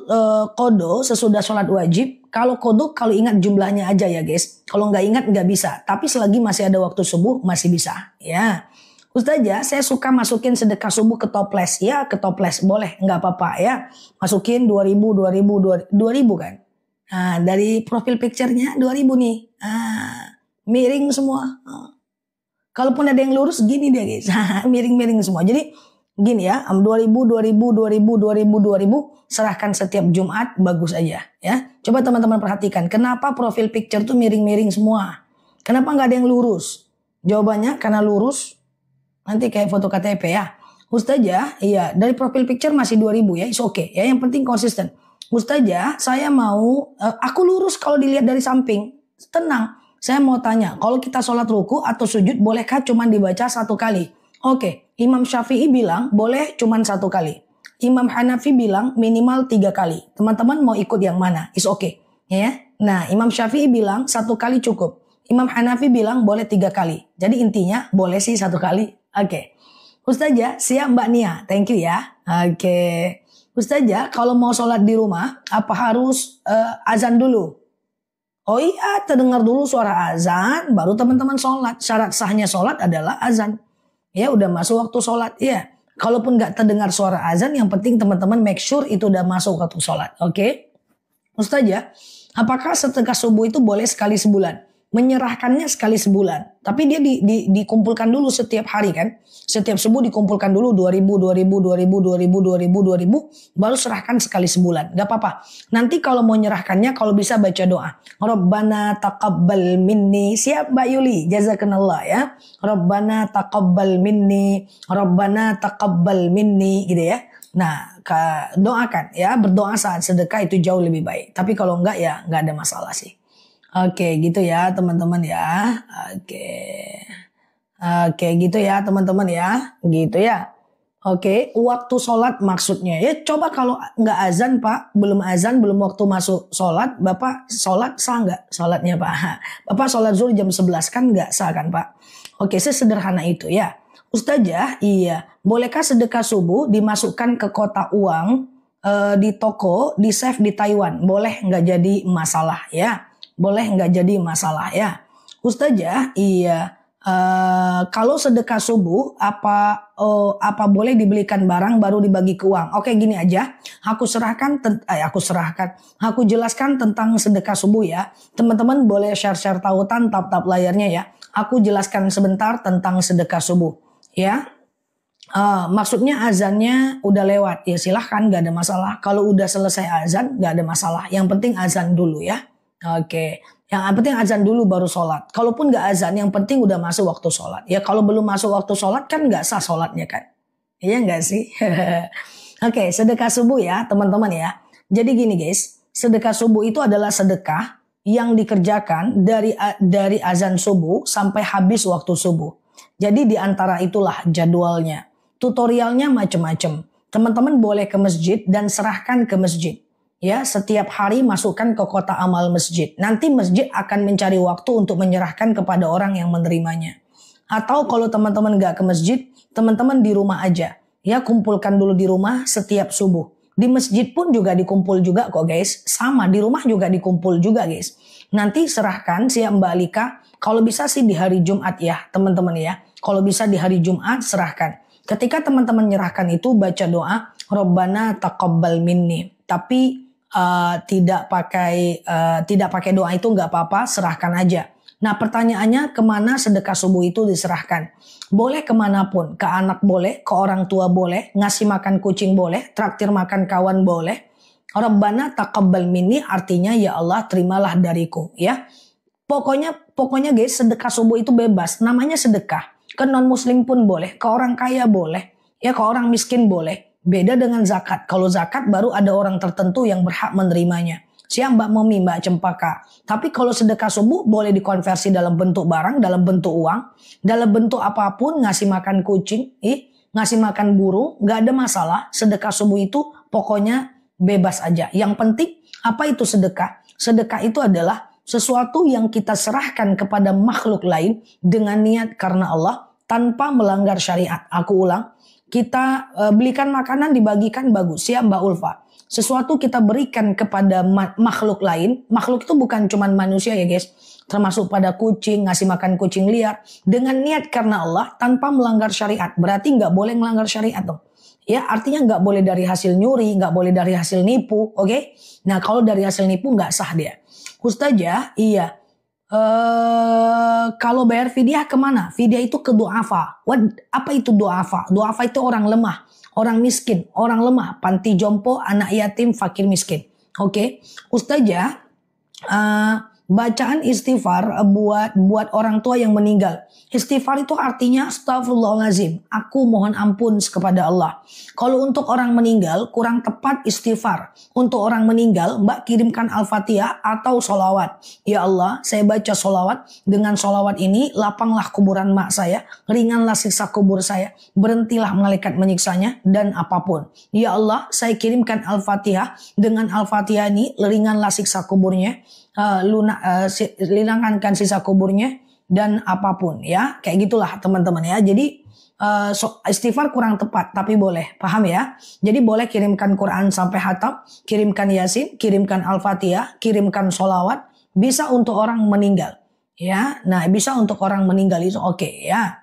kodo sesudah sholat wajib, kalau kodo kalau ingat jumlahnya aja ya guys. Kalau nggak ingat nggak bisa. Tapi selagi masih ada waktu subuh masih bisa. Ya, Ustazah, saya suka masukin sedekah subuh ke toples. Ya, ke toples boleh, nggak apa-apa ya. Masukin 2000 kan. Nah, dari profil picture-nya 2000 nih. Miring semua. Kalaupun ada yang lurus gini dia guys. Miring-miring semua. Jadi gini ya, 2000, serahkan setiap Jumat, bagus aja ya. Coba teman-teman perhatikan, kenapa profil picture tuh miring-miring semua? Kenapa nggak ada yang lurus? Jawabannya karena lurus, nanti kayak foto KTP ya. Ustazah, iya dari profil picture masih 2000 ya, it's okay ya, yang penting konsisten. Ustazah, saya mau, aku lurus kalau dilihat dari samping, tenang. Saya mau tanya, kalau kita sholat ruku atau sujud, bolehkah cuma dibaca 1 kali? Oke, Imam Syafi'i bilang boleh cuman 1 kali. Imam Hanafi bilang minimal 3 kali. Teman-teman mau ikut yang mana? Is okay. Ya. Nah, Imam Syafi'i bilang 1 kali cukup. Imam Hanafi bilang boleh 3 kali. Jadi intinya boleh sih 1 kali. Oke. Ustazah, siap Mbak Nia. Thank you ya. Oke. Ustazah, kalau mau sholat di rumah, apa harus azan dulu? Oh iya, terdengar dulu suara azan, baru teman-teman sholat. Syarat sahnya sholat adalah azan. Ya udah masuk waktu sholat. Ya, kalaupun nggak terdengar suara azan, yang penting teman-teman make sure itu udah masuk waktu sholat. Oke? Ustazah, apakah sedekah subuh itu boleh sekali sebulan? Menyerahkannya sekali sebulan. Tapi dia dikumpulkan dulu setiap hari kan. Setiap subuh dikumpulkan dulu 2000, baru serahkan sekali sebulan. Gak apa-apa. Nanti kalau mau nyerahkannya, kalau bisa baca doa. Rabbana taqabbal minni. Siap Mbak Yuli, jazakanallah ya. Rabbana taqabbal minni. Rabbana taqabbal minni. Gitu ya. Nah, doakan ya. Berdoa saat sedekah itu jauh lebih baik. Tapi kalau enggak ya enggak ada masalah sih. Oke, gitu ya teman-teman ya. Oke, gitu ya teman-teman ya. Gitu ya. Oke, waktu sholat maksudnya. Ya coba kalau nggak azan Pak, belum azan, belum waktu masuk sholat, Bapak sholat sah nggak sholatnya Pak? Bapak sholat zuhur jam 11 kan nggak sah kan Pak? Oke, sesederhana itu ya. Ustazah, iya. Bolehkah sedekah subuh dimasukkan ke kotak uang di toko, di save di Taiwan? Boleh, nggak jadi masalah ya. Boleh nggak jadi masalah ya. Ustazah, iya. Kalau sedekah subuh apa boleh dibelikan barang baru dibagi ke uang? Oke, gini aja. Aku jelaskan tentang sedekah subuh ya. Teman-teman boleh share-share tautan tap-tap layarnya ya. Aku jelaskan sebentar tentang sedekah subuh ya. Maksudnya azannya udah lewat ya, silahkan, gak ada masalah. Kalau udah selesai azan gak ada masalah. Yang penting azan dulu ya. Oke. Yang penting azan dulu baru sholat. Kalaupun gak azan, yang penting udah masuk waktu sholat. Ya kalau belum masuk waktu sholat kan gak sah sholatnya kan. Iya gak sih? Oke, sedekah subuh ya teman-teman ya. Jadi gini guys, sedekah subuh itu adalah sedekah yang dikerjakan dari azan subuh sampai habis waktu subuh. Jadi di antara itulah jadwalnya. Tutorialnya macam-macam. Teman-teman boleh ke masjid dan serahkan ke masjid. Ya, setiap hari masukkan ke kotak amal masjid. Nanti masjid akan mencari waktu untuk menyerahkan kepada orang yang menerimanya. Atau kalau teman-teman gak ke masjid, teman-teman di rumah aja. Ya, kumpulkan dulu di rumah setiap subuh. Di masjid pun juga dikumpul juga kok guys. Sama, di rumah juga dikumpul juga guys. Nanti serahkan siap Mbak Alika. Kalau bisa sih di hari Jumat ya teman-teman ya. Kalau bisa di hari Jumat serahkan. Ketika teman-teman nyerahkan itu baca doa Rabbana taqabbal minni. Tapi tidak pakai doa itu nggak apa-apa, serahkan aja. Nah pertanyaannya, kemana sedekah subuh itu diserahkan? Boleh kemanapun, ke anak boleh, ke orang tua boleh, ngasih makan kucing boleh, traktir makan kawan boleh. Rabbana taqabbal minni artinya ya Allah terimalah dariku ya. Pokoknya guys, sedekah subuh itu bebas, namanya sedekah. Ke non muslim pun boleh, ke orang kaya boleh, ya ke orang miskin boleh. Beda dengan zakat. Kalau zakat baru ada orang tertentu yang berhak menerimanya. Siap Mbak Momi, Mbak Cempaka. Tapi kalau sedekah subuh boleh dikonversi dalam bentuk barang, dalam bentuk uang, dalam bentuk apapun, ngasih makan kucing, ngasih makan burung, gak ada masalah. Sedekah subuh itu pokoknya bebas aja. Yang penting apa itu sedekah? Sedekah itu adalah sesuatu yang kita serahkan kepada makhluk lain dengan niat karena Allah tanpa melanggar syariat. Aku ulang. Kita belikan makanan dibagikan bagus. Siap Mbak Ulfa. Sesuatu kita berikan kepada makhluk lain. Makhluk itu bukan cuma manusia ya guys. Termasuk pada kucing, ngasih makan kucing liar. Dengan niat karena Allah tanpa melanggar syariat. Berarti nggak boleh melanggar syariat dong. Ya artinya nggak boleh dari hasil nyuri, nggak boleh dari hasil nipu. Oke? Nah kalau dari hasil nipu nggak sah dia. Ustazah, iya. Kalau bayar fidyah kemana? Fidyah itu ke du'afa. Apa itu du'afa? Du'afa itu orang lemah, orang miskin, orang lemah, panti jompo, anak yatim, fakir miskin. Oke, Ustazah, bacaan istighfar buat orang tua yang meninggal. Istighfar itu artinya astagfirullahaladzim, aku mohon ampun kepada Allah. Kalau untuk orang meninggal kurang tepat istighfar. Untuk orang meninggal Mbak kirimkan Al-Fatihah atau sholawat. Ya Allah, saya baca sholawat. Dengan sholawat ini lapanglah kuburan mak saya, ringanlah siksa kubur saya, berhentilah malaikat menyiksanya dan apapun. Ya Allah, saya kirimkan Al-Fatihah. Dengan Al-Fatihah ini ringanlah siksa kuburnya, hilangkan sisa kuburnya dan apapun ya, kayak gitulah teman-teman ya. Jadi istighfar kurang tepat tapi boleh, paham ya. Jadi boleh kirimkan Quran sampai hatam, kirimkan Yasin, kirimkan Al-Fatihah, kirimkan sholawat, bisa untuk orang meninggal ya. Nah bisa untuk orang meninggal itu oke ya.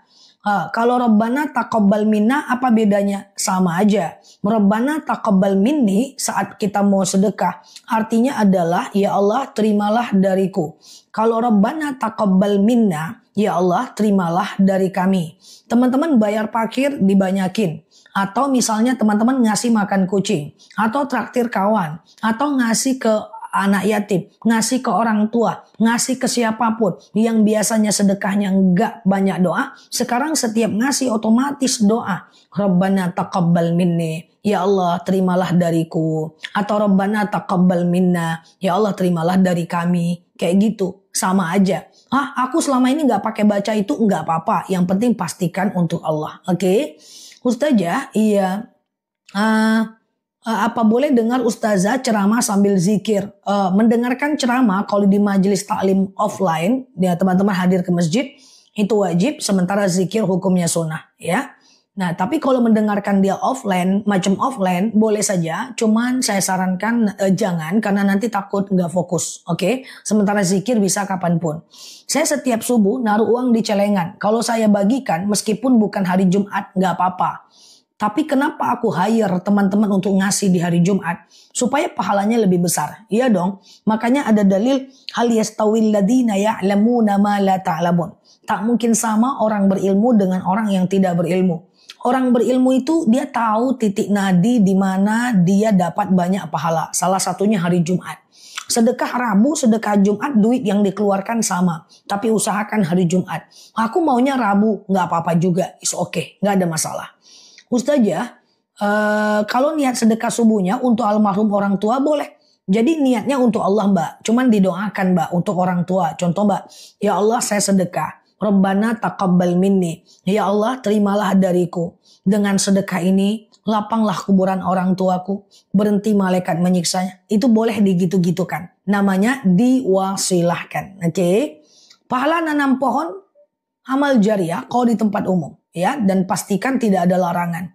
Kalau Rabbana taqabbal minna apa bedanya? Sama aja. Rabbana taqabbal minni saat kita mau sedekah artinya adalah ya Allah terimalah dariku. Kalau Rabbana taqabbal minna ya Allah terimalah dari kami. Teman-teman bayar parkir dibanyakin. Atau misalnya teman-teman ngasih makan kucing. Atau traktir kawan. Atau ngasih ke anak yatim, ngasih ke orang tua, ngasih ke siapapun yang biasanya sedekahnya enggak banyak doa, sekarang setiap ngasih otomatis doa. Rabbana taqabbal minni, ya Allah terimalah dariku. Atau Rabbana taqabbal minna, ya Allah terimalah dari kami. Kayak gitu, sama aja. Aku selama ini enggak pakai baca itu, enggak apa-apa. Yang penting pastikan untuk Allah. Oke? Ustazah, iya. Apa boleh dengar ustazah ceramah sambil zikir? Mendengarkan ceramah kalau di majelis taklim offline, ya teman-teman hadir ke masjid, itu wajib, sementara zikir hukumnya sunnah. Ya, Nah, tapi kalau mendengarkan dia offline, macam offline, boleh saja. Cuman saya sarankan jangan, karena nanti takut nggak fokus. Oke? Sementara zikir bisa kapanpun. Saya setiap subuh naruh uang di celengan. Kalau saya bagikan, meskipun bukan hari Jumat, nggak apa-apa. Tapi kenapa aku hire teman-teman untuk ngasih di hari Jumat? Supaya pahalanya lebih besar. Iya dong. Makanya ada dalil, hal yastawil ladina ya'lamuna ma la ta'lamun. Tak mungkin sama orang berilmu dengan orang yang tidak berilmu. Orang berilmu itu dia tahu titik nadi di mana dia dapat banyak pahala. Salah satunya hari Jumat. Sedekah Rabu, sedekah Jumat, duit yang dikeluarkan sama. Tapi usahakan hari Jumat. Aku maunya Rabu, nggak apa-apa juga. It's okay, nggak ada masalah. Ustazah, kalau niat sedekah subuhnya untuk almarhum orang tua boleh. Jadi niatnya untuk Allah mbak. Cuman didoakan mbak untuk orang tua. Contoh mbak, ya Allah saya sedekah. Rabbana taqabbal minni. Ya Allah terimalah dariku. Dengan sedekah ini lapanglah kuburan orang tuaku. Berhenti malaikat menyiksanya. Itu boleh digitu-gitukan. Namanya diwasilahkan. Oke. Pahala nanam pohon amal jariah kalau di tempat umum. Ya, dan pastikan tidak ada larangan.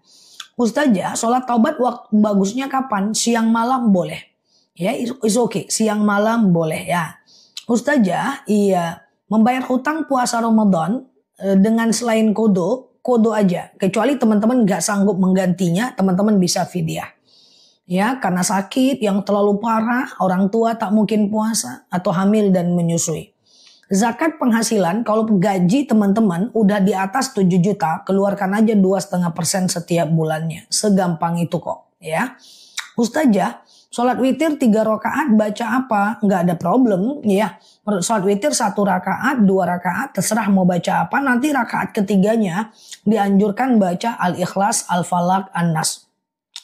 Ustazah, sholat taubat waktu bagusnya kapan? Siang malam boleh. Ya, is okay. Siang malam boleh ya. Ustazah, iya. Membayar hutang puasa Ramadan dengan selain kodo aja. Kecuali teman-teman nggak sanggup menggantinya, teman-teman bisa fidyah. Ya, karena sakit yang terlalu parah, orang tua tak mungkin puasa, atau hamil dan menyusui. Zakat penghasilan, kalau gaji teman-teman udah di atas 7 juta, keluarkan aja 2,5% setiap bulannya. Segampang itu kok. Ya, Ustazah, sholat witir 3 rakaat baca apa? Nggak ada problem ya. Sholat witir 1 rakaat, 2 rakaat, terserah mau baca apa. Nanti rakaat ketiganya dianjurkan baca Al-Ikhlas, Al-Falaq, An-Nas.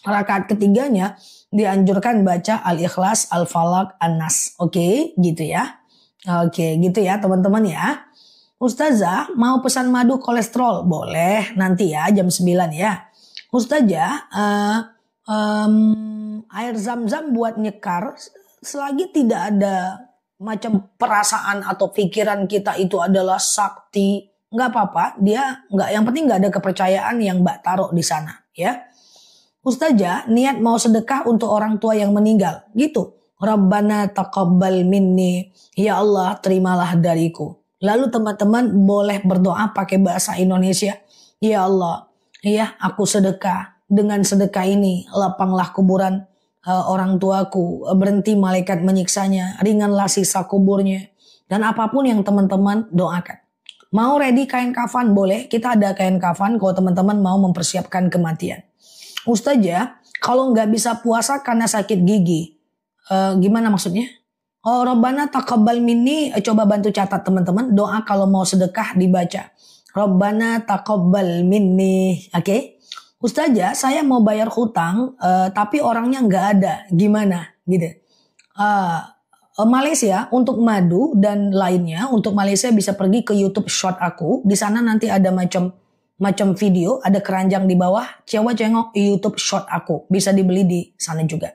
Rakaat ketiganya dianjurkan baca Al-Ikhlas, Al-Falaq, An-Nas. Oke, gitu ya. Oke, gitu ya teman-teman ya. Ustazah, mau pesan madu kolesterol? Boleh, nanti ya jam 9 ya. Ustazah, air zam-zam buat nyekar, selagi tidak ada macam perasaan atau pikiran kita itu adalah sakti, nggak apa-apa. Dia nggak, yang penting nggak ada kepercayaan yang mbak taruh di sana, ya. Ustazah, niat mau sedekah untuk orang tua yang meninggal, gitu. Rabbana taqabbal minni, ya Allah terimalah dariku. Lalu teman-teman boleh berdoa pakai bahasa Indonesia. Ya Allah, ya aku sedekah. Dengan sedekah ini lapanglah kuburan orang tuaku, berhenti malaikat menyiksanya, ringanlah sisa kuburnya, dan apapun yang teman-teman doakan. Mau ready kain kafan? Boleh, kita ada kain kafan kalau teman-teman mau mempersiapkan kematian. Ustazah, kalau nggak bisa puasa karena sakit gigi, gimana maksudnya? Oh, Rabbana taqabbal minni, coba bantu catat teman-teman, doa kalau mau sedekah dibaca. Rabbana taqabbal minni, oke? Ustazah, saya mau bayar hutang, tapi orangnya nggak ada, gimana? Gitu. Malaysia untuk madu dan lainnya, untuk Malaysia bisa pergi ke YouTube Short aku. Di sana nanti ada macam video, ada keranjang di bawah. Coba cengok YouTube Short aku, bisa dibeli di sana juga.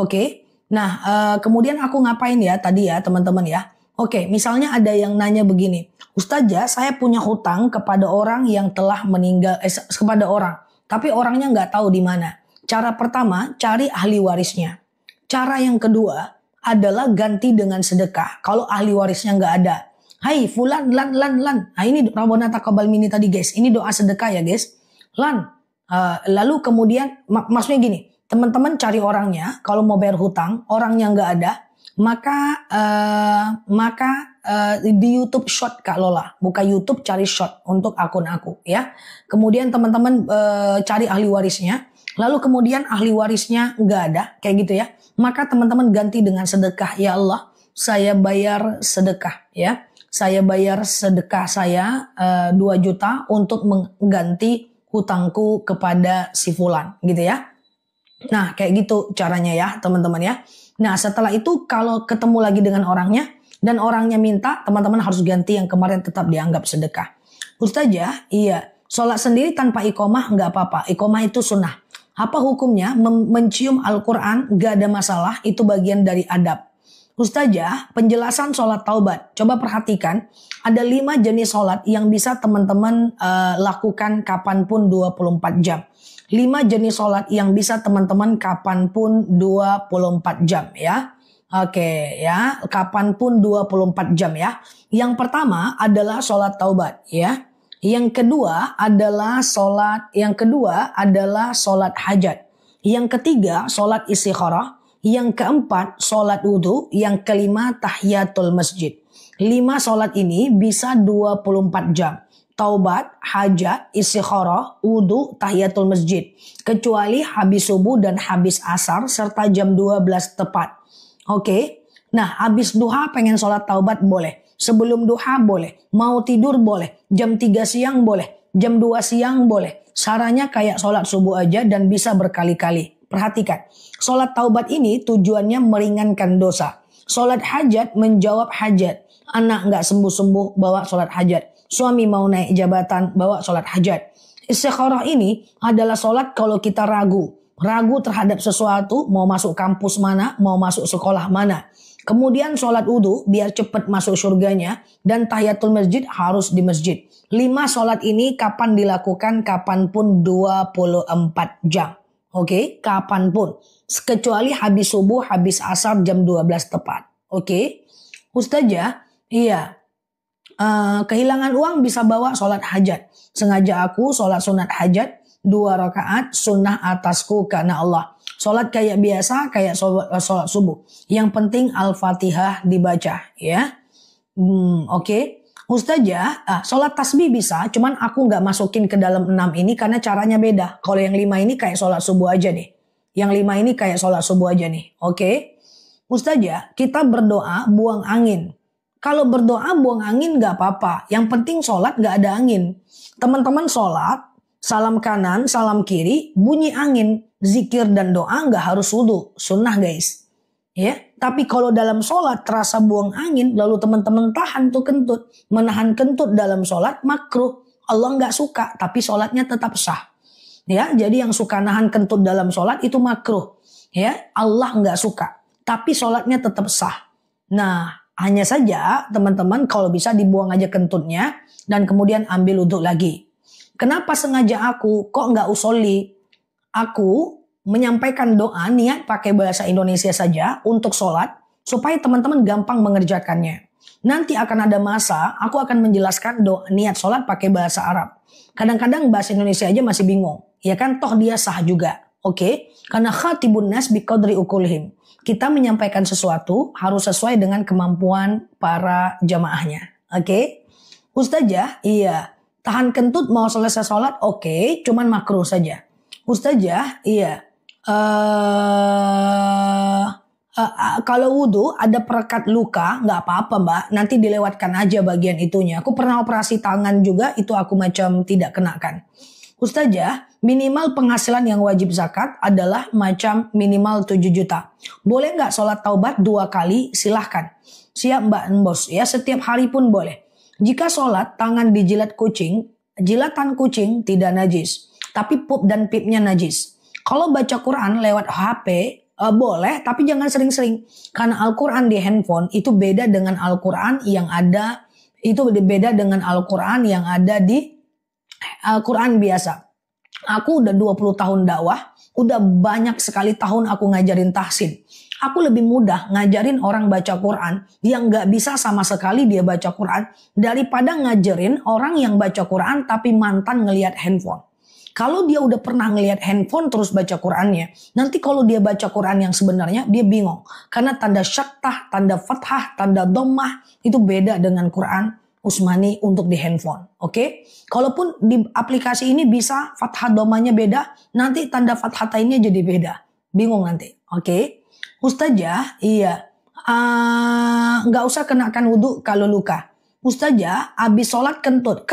Oke. Nah, kemudian aku ngapain ya tadi ya teman-teman ya? Oke, misalnya ada yang nanya begini, Ustazah, saya punya hutang kepada orang yang telah meninggal, kepada orang. Tapi orangnya nggak tahu di mana. Cara pertama, cari ahli warisnya. Cara yang kedua adalah ganti dengan sedekah. Kalau ahli warisnya nggak ada. Hai fulan, lan. Nah ini Rabbana taqabbal minni tadi guys. Ini doa sedekah ya guys. Lan. Lalu kemudian, maksudnya gini. Teman-teman cari orangnya. Kalau mau bayar hutang, orangnya nggak ada. Maka di YouTube Short Kak Lola, buka YouTube cari Short untuk akun aku ya. Kemudian teman-teman cari ahli warisnya, lalu kemudian ahli warisnya nggak ada kayak gitu ya, maka teman-teman ganti dengan sedekah. Ya Allah, saya bayar sedekah ya, saya bayar sedekah saya 2 juta untuk mengganti hutangku kepada si fulan gitu ya. Nah kayak gitu caranya ya teman-teman ya. Nah setelah itu kalau ketemu lagi dengan orangnya dan orangnya minta, teman-teman harus ganti yang kemarin tetap dianggap sedekah. Ustazah, iya, sholat sendiri tanpa iqomah nggak apa-apa. Iqomah itu sunnah. Apa hukumnya? Mencium Al-Quran nggak ada masalah, itu bagian dari adab. Ustazah, penjelasan sholat taubat. Coba perhatikan, ada 5 jenis sholat yang bisa teman-teman lakukan kapanpun 24 jam. 5 jenis sholat yang bisa teman-teman kapanpun 24 jam ya. Oke ya, kapanpun 24 jam ya. Yang pertama adalah sholat taubat ya. Yang kedua adalah sholat hajat. Yang ketiga sholat istikharah. Yang keempat, sholat wudhu. Yang kelima, tahiyatul masjid. 5 sholat ini bisa 24 jam. Taubat, hajat, istikharah, wudhu, tahiyatul masjid. Kecuali habis subuh dan habis asar serta jam 12 tepat. Oke. Nah, habis duha pengen sholat taubat boleh. Sebelum duha boleh. Mau tidur boleh. Jam 3 siang boleh. Jam 2 siang boleh. Sarannya kayak sholat subuh aja dan bisa berkali-kali. Perhatikan, sholat taubat ini tujuannya meringankan dosa. Sholat hajat menjawab hajat. Anak nggak sembuh-sembuh, bawa sholat hajat. Suami mau naik jabatan, bawa sholat hajat. Istikharah ini adalah sholat kalau kita ragu. Ragu terhadap sesuatu, mau masuk kampus mana, mau masuk sekolah mana. Kemudian sholat wudhu biar cepat masuk surganya. Dan tahiyatul masjid harus di masjid. 5 sholat ini kapan dilakukan? Kapanpun 24 jam. Oke, kapanpun. Kecuali habis subuh, habis asar jam 12 tepat. Oke. Ustazah, iya. Kehilangan uang bisa bawa sholat hajat. Sengaja aku sholat sunat hajat 2 rakaat sunnah atasku karena Allah. Sholat kayak biasa, kayak sholat subuh. Yang penting Al-Fatihah dibaca ya. Oke. Ustazah, sholat tasbih bisa, cuman aku nggak masukin ke dalam 6 ini karena caranya beda. Kalau yang 5 ini kayak sholat subuh aja deh. Yang 5 ini kayak sholat subuh aja nih. Oke. Ustazah, kita berdoa buang angin. Kalau berdoa buang angin nggak apa-apa. Yang penting sholat nggak ada angin. Teman-teman sholat, salam kanan, salam kiri, bunyi angin. Zikir dan doa nggak harus wudhu. Sunnah guys. Ya, tapi kalau dalam sholat terasa buang angin, lalu teman-teman tahan tuh kentut. Menahan kentut dalam sholat makruh. Allah nggak suka, tapi sholatnya tetap sah. Ya, jadi yang suka nahan kentut dalam sholat itu makruh. Ya, Allah nggak suka, tapi sholatnya tetap sah. Nah, hanya saja teman-teman kalau bisa dibuang aja kentutnya dan kemudian ambil wudhu lagi. Kenapa sengaja aku kok nggak usolli? Aku menyampaikan doa niat pakai bahasa Indonesia saja untuk sholat supaya teman-teman gampang mengerjakannya. Nanti akan ada masa aku akan menjelaskan doa niat sholat pakai bahasa Arab. Kadang-kadang bahasa Indonesia aja masih bingung. Ya kan toh dia sah juga. Oke? Karena khatibun nas biqadri ukulihim. Kita menyampaikan sesuatu harus sesuai dengan kemampuan para jamaahnya. Oke? Ustazah, iya. Tahan kentut mau selesai sholat oke, cuman makruh saja. Ustazah, iya. Kalau wudhu ada perekat luka nggak apa-apa mbak, nanti dilewatkan aja bagian itunya. Aku pernah operasi tangan juga, itu aku macam tidak kenakan. Ustazah, minimal penghasilan yang wajib zakat adalah macam minimal 7 juta. Boleh nggak sholat taubat 2 kali? Silahkan. Siap mbak bos ya, setiap hari pun boleh. Jika sholat tangan dijilat kucing, jilatan kucing tidak najis, tapi pup dan pipnya najis. Kalau baca Quran lewat HP boleh, tapi jangan sering-sering. Karena Al-Quran di handphone itu beda dengan Al-Quran yang ada, itu beda dengan Al-Quran yang ada di Al-Quran biasa. Aku udah 20 tahun dakwah, udah banyak sekali tahun aku ngajarin tahsin. Aku lebih mudah ngajarin orang baca Quran yang gak bisa sama sekali dia baca Quran daripada ngajarin orang yang baca Quran tapi mantan ngelihat handphone. Kalau dia udah pernah ngelihat handphone terus baca Qurannya, nanti kalau dia baca Quran yang sebenarnya dia bingung. Karena tanda syaktah, tanda fathah, tanda dhammah itu beda dengan Quran Utsmani untuk di handphone. Oke? Kalaupun di aplikasi ini bisa fathah dhammahnya beda, nanti tanda fathatain jadi beda. Bingung nanti. Oke? Ustazah, iya. Nggak usah kenakan wudhu kalau luka. Ustazah, habis sholat kentut.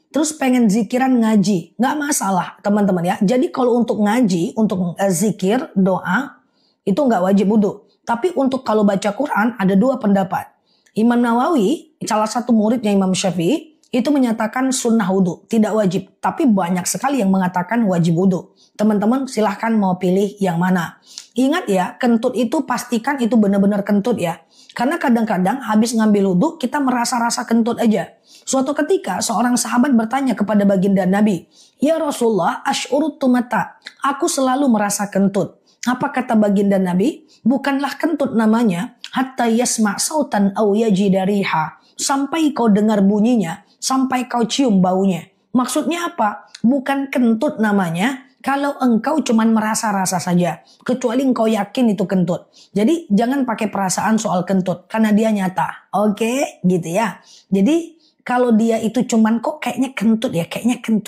Terus pengen zikiran ngaji. Nggak masalah teman-teman ya. Jadi kalau untuk ngaji, untuk zikir, doa, itu nggak wajib wudhu. Tapi untuk kalau baca Quran ada 2 pendapat. Imam Nawawi, salah satu muridnya Imam Syafi'i, itu menyatakan sunnah wudhu, tidak wajib. Tapi banyak sekali yang mengatakan wajib wudhu. Teman-teman silahkan mau pilih yang mana. Ingat ya, kentut itu pastikan itu benar-benar kentut ya. Karena kadang-kadang habis ngambil wudhu kita merasa-rasa kentut aja. Suatu ketika seorang sahabat bertanya kepada baginda Nabi, "Ya Rasulullah, asy'urutu mata." Aku selalu merasa kentut. Apa kata baginda Nabi? Bukanlah kentut namanya, hatta yasma' sautan aw yajida riha. Sampai kau dengar bunyinya, sampai kau cium baunya. Maksudnya apa? Bukan kentut namanya kalau engkau cuman merasa-rasa saja. Kecuali engkau yakin itu kentut. Jadi jangan pakai perasaan soal kentut karena dia nyata. Oke, gitu ya. Jadi kalau dia itu cuman kok kayaknya kentut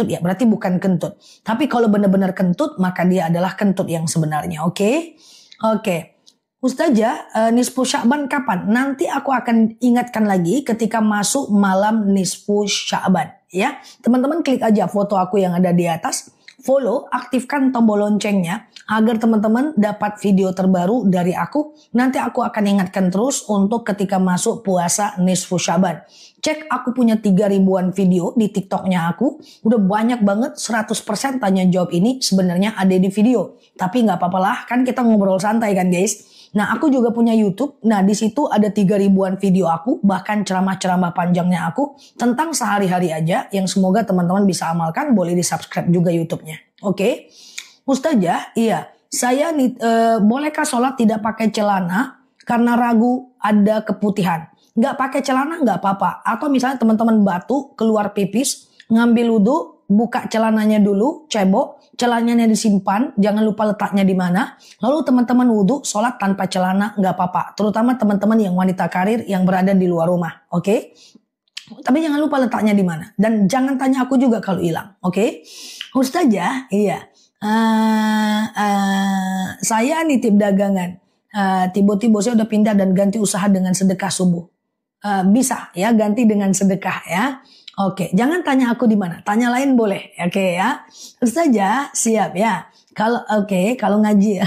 ya, berarti bukan kentut. Tapi kalau benar-benar kentut, maka dia adalah kentut yang sebenarnya, oke? Oke. Ustazah, nisfu Sya'ban kapan? Nanti aku akan ingatkan lagi ketika masuk malam nisfu Sya'ban, ya. Teman-teman klik aja foto aku yang ada di atas, follow, aktifkan tombol loncengnya agar teman-teman dapat video terbaru dari aku. Nanti aku akan ingatkan terus untuk ketika masuk puasa nisfu Sya'ban. Cek aku punya 3.000-an video di TikToknya aku. Udah banyak banget 100% tanya jawab ini sebenarnya ada di video. Tapi nggak apa-apa lah, kan kita ngobrol santai kan guys. Nah aku juga punya YouTube. Nah di situ ada 3.000-an video aku, bahkan ceramah-ceramah panjangnya aku tentang sehari-hari aja yang semoga teman-teman bisa amalkan. Boleh di subscribe juga YouTube-nya. Oke. Ustazah, iya. Saya bolehkah sholat tidak pakai celana karena ragu ada keputihan? Nggak pakai celana nggak apa-apa. Atau misalnya teman-teman batuk, keluar pipis, ngambil wudhu, buka celananya dulu, cebok, celananya disimpan, jangan lupa letaknya di mana. Lalu teman-teman wudhu, sholat tanpa celana nggak apa-apa. Terutama teman-teman yang wanita karir yang berada di luar rumah, oke? Tapi jangan lupa letaknya di mana. Dan jangan tanya aku juga kalau hilang, oke? Ustazah, iya. Saya nitip dagangan. Tiba-tiba saya udah pindah dan ganti usaha dengan sedekah subuh. Bisa ya ganti dengan sedekah ya. Oke, jangan tanya aku di mana. Tanya lain boleh. Oke ya. Ustazah siap ya. Kalau ngaji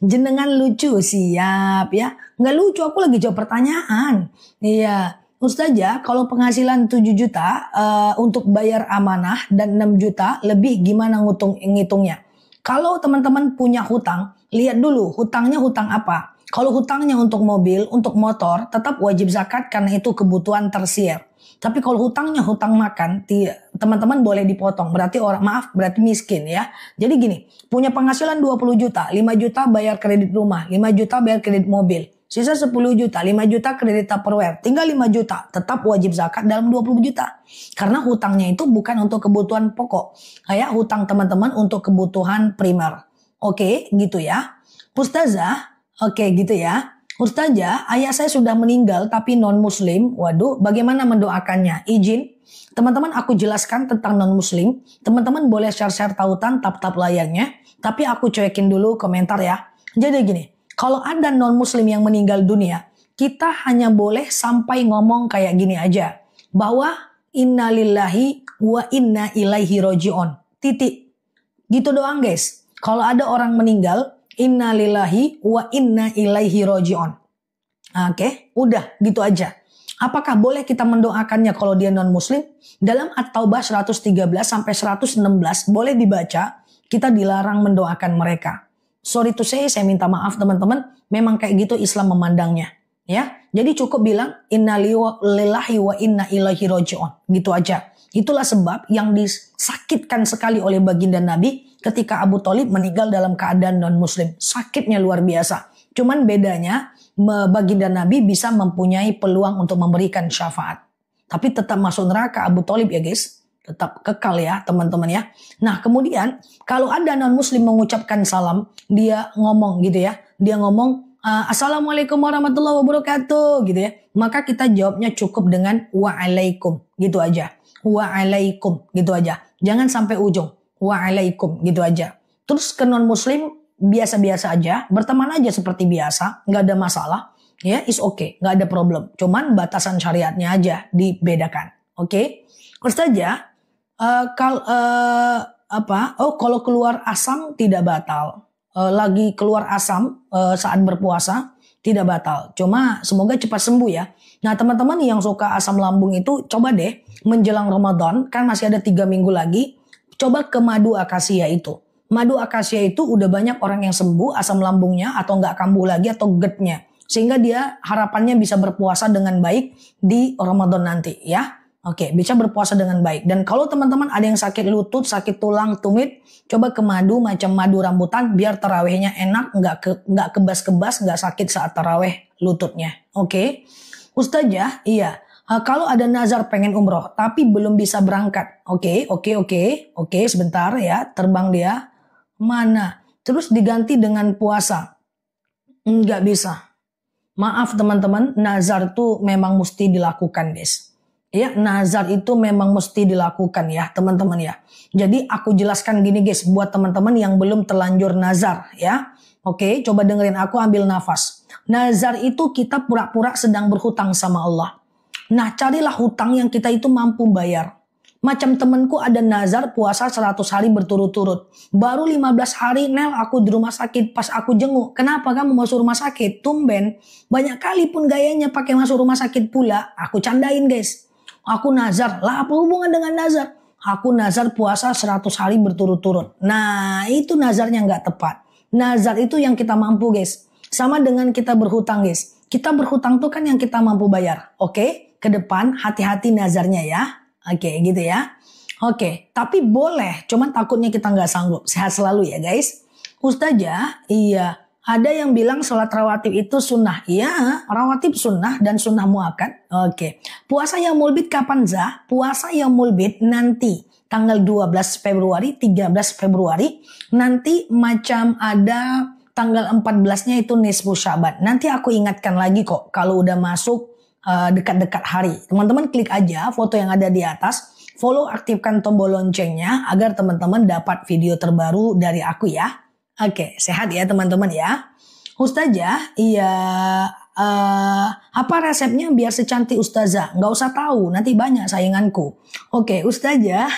jenengan lucu siap ya. Nggak lucu, aku lagi jawab pertanyaan. Iya. Ustazah, kalau penghasilan 7 juta untuk bayar amanah dan 6 juta lebih gimana ngitungnya? Kalau teman-teman punya hutang, lihat dulu hutangnya hutang apa. Kalau hutangnya untuk mobil, untuk motor, tetap wajib zakat karena itu kebutuhan tersier. Tapi kalau hutangnya hutang makan, teman-teman boleh dipotong. Berarti berarti miskin ya. Jadi gini, punya penghasilan 20 juta, 5 juta bayar kredit rumah, 5 juta bayar kredit mobil. Sisa 10 juta, 5 juta kredit Tupperware, tinggal 5 juta. Tetap wajib zakat dalam 20 juta. Karena hutangnya itu bukan untuk kebutuhan pokok. Kayak hutang teman-teman untuk kebutuhan primer. Oke, gitu ya. Ustazah, oke gitu ya. Ustazah, ayah saya sudah meninggal tapi non-muslim. Waduh, bagaimana mendoakannya? Izin. Teman-teman aku jelaskan tentang non-muslim. Teman-teman boleh share-share tautan tap-tap layarnya. Tapi aku cuekin dulu komentar ya. Jadi gini, kalau ada non-muslim yang meninggal dunia, kita hanya boleh sampai ngomong kayak gini aja. Bahwa inna lillahi wa inna ilaihi roji'un. Titik. Gitu doang guys. Kalau ada orang meninggal, inna lillahi wa inna ilaihi roji'un. Oke, udah gitu aja. Apakah boleh kita mendoakannya kalau dia non-muslim? Dalam At-Taubah 113 sampai 116 boleh dibaca, kita dilarang mendoakan mereka. Sorry to say, saya minta maaf teman-teman, memang kayak gitu Islam memandangnya. Ya, jadi cukup bilang inna lillahi wa inna ilaihi roji'un. Gitu aja. Itulah sebab yang disakitkan sekali oleh baginda Nabi ketika Abu Thalib meninggal dalam keadaan non-muslim. Sakitnya luar biasa. Cuman bedanya baginda Nabi bisa mempunyai peluang untuk memberikan syafaat. Tapi tetap masuk neraka Abu Thalib ya guys. Tetap kekal ya teman-teman ya. Nah kemudian kalau ada non-muslim mengucapkan salam, dia ngomong gitu ya. Dia ngomong Assalamualaikum warahmatullahi wabarakatuh gitu ya. Maka kita jawabnya cukup dengan wa'alaikum gitu aja. Wa'alaikum gitu aja. Jangan sampai ujung. Wa'alaikum gitu aja. Terus ke non-muslim biasa-biasa aja, berteman aja seperti biasa, nggak ada masalah, ya, is okay, nggak ada problem. Cuman batasan syariatnya aja dibedakan, oke? Ustazah, kalau keluar asam tidak batal, lagi keluar asam saat berpuasa tidak batal. Cuma semoga cepat sembuh ya. Nah teman-teman yang suka asam lambung itu coba deh menjelang Ramadan, kan masih ada 3 minggu lagi, coba ke madu akasia itu. Madu akasia itu udah banyak orang yang sembuh asam lambungnya atau nggak kambuh lagi atau GERD-nya. Sehingga dia harapannya bisa berpuasa dengan baik di Ramadan nanti ya. Oke, bisa berpuasa dengan baik. Dan kalau teman-teman ada yang sakit lutut, sakit tulang, tumit, coba ke madu macam madu rambutan biar tarawehnya enak, nggak kebas-kebas, nggak sakit saat taraweh lututnya. Oke, Ustazah, iya. Kalau ada nazar pengen umroh tapi belum bisa berangkat. Oke, sebentar ya, terbang dia. Mana? Terus diganti dengan puasa. Nggak bisa. Maaf teman-teman, nazar itu memang mesti dilakukan guys. Ya, nazar itu memang mesti dilakukan ya teman-teman ya. Jadi aku jelaskan gini guys buat teman-teman yang belum terlanjur nazar ya. Oke, coba dengerin aku, ambil nafas. Nazar itu kita pura-pura sedang berhutang sama Allah. Nah, carilah hutang yang kita itu mampu bayar. Macam temanku ada nazar puasa 100 hari berturut-turut. Baru 15 hari, Nel, aku di rumah sakit. Pas aku jenguk, kenapa kamu masuk rumah sakit? Tumben, banyak kali pun gayanya pakai masuk rumah sakit pula. Aku candain guys. Aku nazar, lah apa hubungan dengan nazar? Aku nazar puasa 100 hari berturut-turut. Nah, itu nazarnya nggak tepat. Nazar itu yang kita mampu guys. Sama dengan kita berhutang guys. Kita berhutang tuh kan yang kita mampu bayar. Oke, ke depan hati-hati nazarnya ya. Oke, gitu ya. Oke, tapi boleh. Cuman takutnya kita nggak sanggup. Sehat selalu ya guys. Ustazah, iya. Ada yang bilang sholat rawatib itu sunnah. Iya, rawatib sunnah dan sunnah muakkad. Oke. Puasa yaumul bid kapan Zah? Puasa yaumul bid nanti. Tanggal 12 Februari, 13 Februari. Nanti macam ada tanggal 14-nya itu nisfu Syaban. Nanti aku ingatkan lagi kok kalau udah masuk dekat-dekat hari. Teman-teman klik aja foto yang ada di atas. Follow, aktifkan tombol loncengnya agar teman-teman dapat video terbaru dari aku ya. Oke, sehat ya teman-teman ya. Ustazah, iya, apa resepnya biar secantik Ustazah? Nggak usah tahu, nanti banyak sainganku. Oke, Ustazah,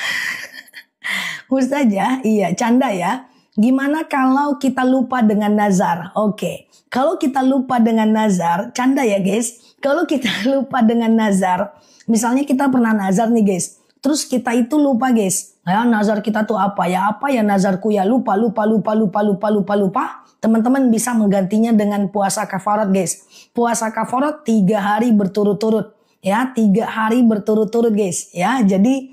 Ustazah, iya, canda ya. Gimana kalau kita lupa dengan nazar? Oke, kalau kita lupa dengan nazar, canda ya guys. Kalau kita lupa dengan nazar, misalnya kita pernah nazar nih guys. Terus kita itu lupa guys. Ya, nazar kita tuh apa ya? Apa ya nazarku ya? Lupa. Teman-teman bisa menggantinya dengan puasa kafarat guys. Puasa kafarat 3 hari berturut-turut. Ya, 3 hari berturut-turut guys. Ya, jadi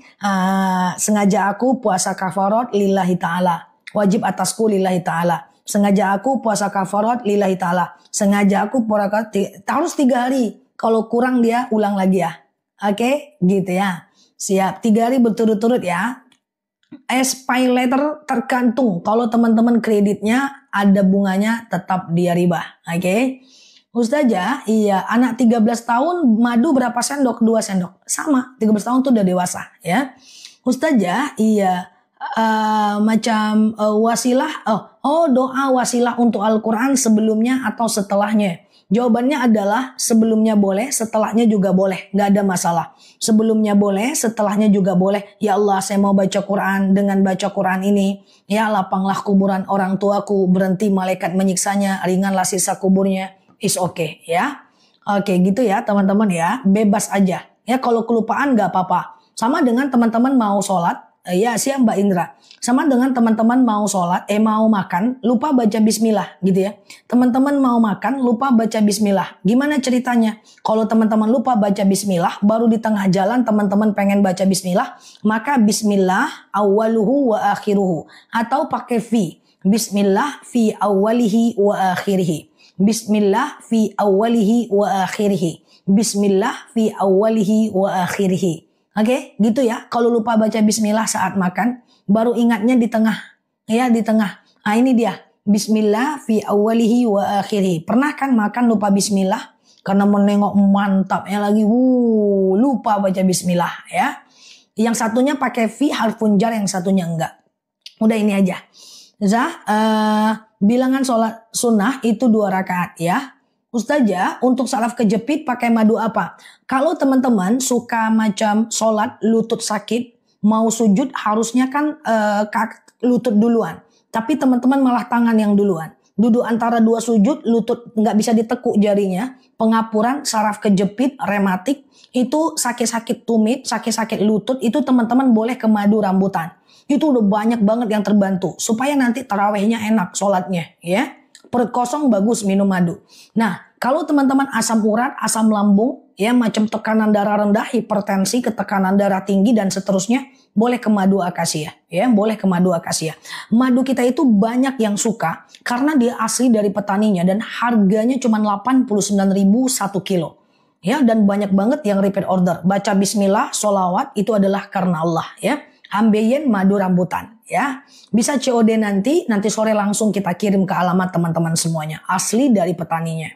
sengaja aku puasa kafarat lillahi ta'ala. Wajib atasku lillahi ta'ala. Sengaja aku puasa kafarat lillahi ta'ala. Sengaja aku puasa harus 3 hari. Kalau kurang dia ulang lagi ya. Oke, gitu ya. Siap, 3 hari berturut-turut ya. Pay letter tergantung. Kalau teman-teman kreditnya ada bunganya tetap dia riba. Oke. Ustazah, iya, anak 13 tahun madu berapa sendok? 2 sendok. Sama, 13 tahun tuh udah dewasa ya. Ustazah, iya, macam wasilah, doa wasilah untuk Al-Quran sebelumnya atau setelahnya. Jawabannya adalah sebelumnya boleh, setelahnya juga boleh. Gak ada masalah. Sebelumnya boleh, setelahnya juga boleh. Ya Allah, saya mau baca Quran. Dengan baca Quran ini, ya lapanglah kuburan orang tuaku. Berhenti malaikat menyiksanya. Ringanlah sisa kuburnya. Is okay ya. Oke gitu ya teman-teman ya. Bebas aja. Ya kalau kelupaan gak apa-apa. Sama dengan teman-teman mau sholat. Ya siap Mbak Indra. Sama dengan teman-teman mau sholat, mau makan, lupa baca bismillah gitu ya. Teman-teman mau makan, lupa baca bismillah. Gimana ceritanya? Kalau teman-teman lupa baca bismillah, baru di tengah jalan teman-teman pengen baca bismillah, maka bismillah awaluhu wa akhiruhu. Atau pakai fi. Bismillah fi awalihi wa akhirihi. Bismillah fi awalihi wa akhirihi. Bismillah fi awalihi wa akhirihi. Oke, gitu ya. Kalau lupa baca bismillah saat makan, baru ingatnya di tengah. Ya, di tengah. Nah, ini dia. Bismillah fi awalihi wa akhirih. Pernah kan makan lupa bismillah? Karena menengok mantapnya lagi. Lupa baca bismillah ya. Yang satunya pakai fi harfun jar, yang satunya enggak. Udah ini aja. Zah, bilangan sholat sunnah itu 2 rakaat ya. Ustazah, untuk salaf kejepit pakai madu apa? Kalau teman-teman suka macam sholat lutut sakit, mau sujud harusnya kan lutut duluan. Tapi teman-teman malah tangan yang duluan. duduk antara dua sujud, lutut nggak bisa ditekuk jarinya, pengapuran, saraf kejepit, rematik, itu sakit-sakit tumit, sakit-sakit lutut, itu teman-teman boleh ke madu rambutan. Itu udah banyak banget yang terbantu. Supaya nanti tarawehnya enak sholatnya ya. Perut kosong bagus minum madu. Nah, kalau teman-teman asam urat, asam lambung, ya macam tekanan darah rendah, hipertensi, ketekanan darah tinggi dan seterusnya, boleh ke madu akasia, ya, boleh ke madu akasia. Madu kita itu banyak yang suka karena dia asli dari petaninya dan harganya cuma 89.000 1 kilo. Ya, dan banyak banget yang repeat order. Baca bismillah, sholawat itu adalah karena Allah, ya. Ambeien madu rambutan, ya. Bisa COD nanti sore langsung kita kirim ke alamat teman-teman semuanya. Asli dari petaninya.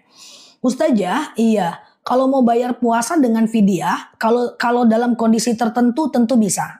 Ustazah, iya. Kalau mau bayar puasa dengan fidyah, kalau dalam kondisi tertentu tentu bisa.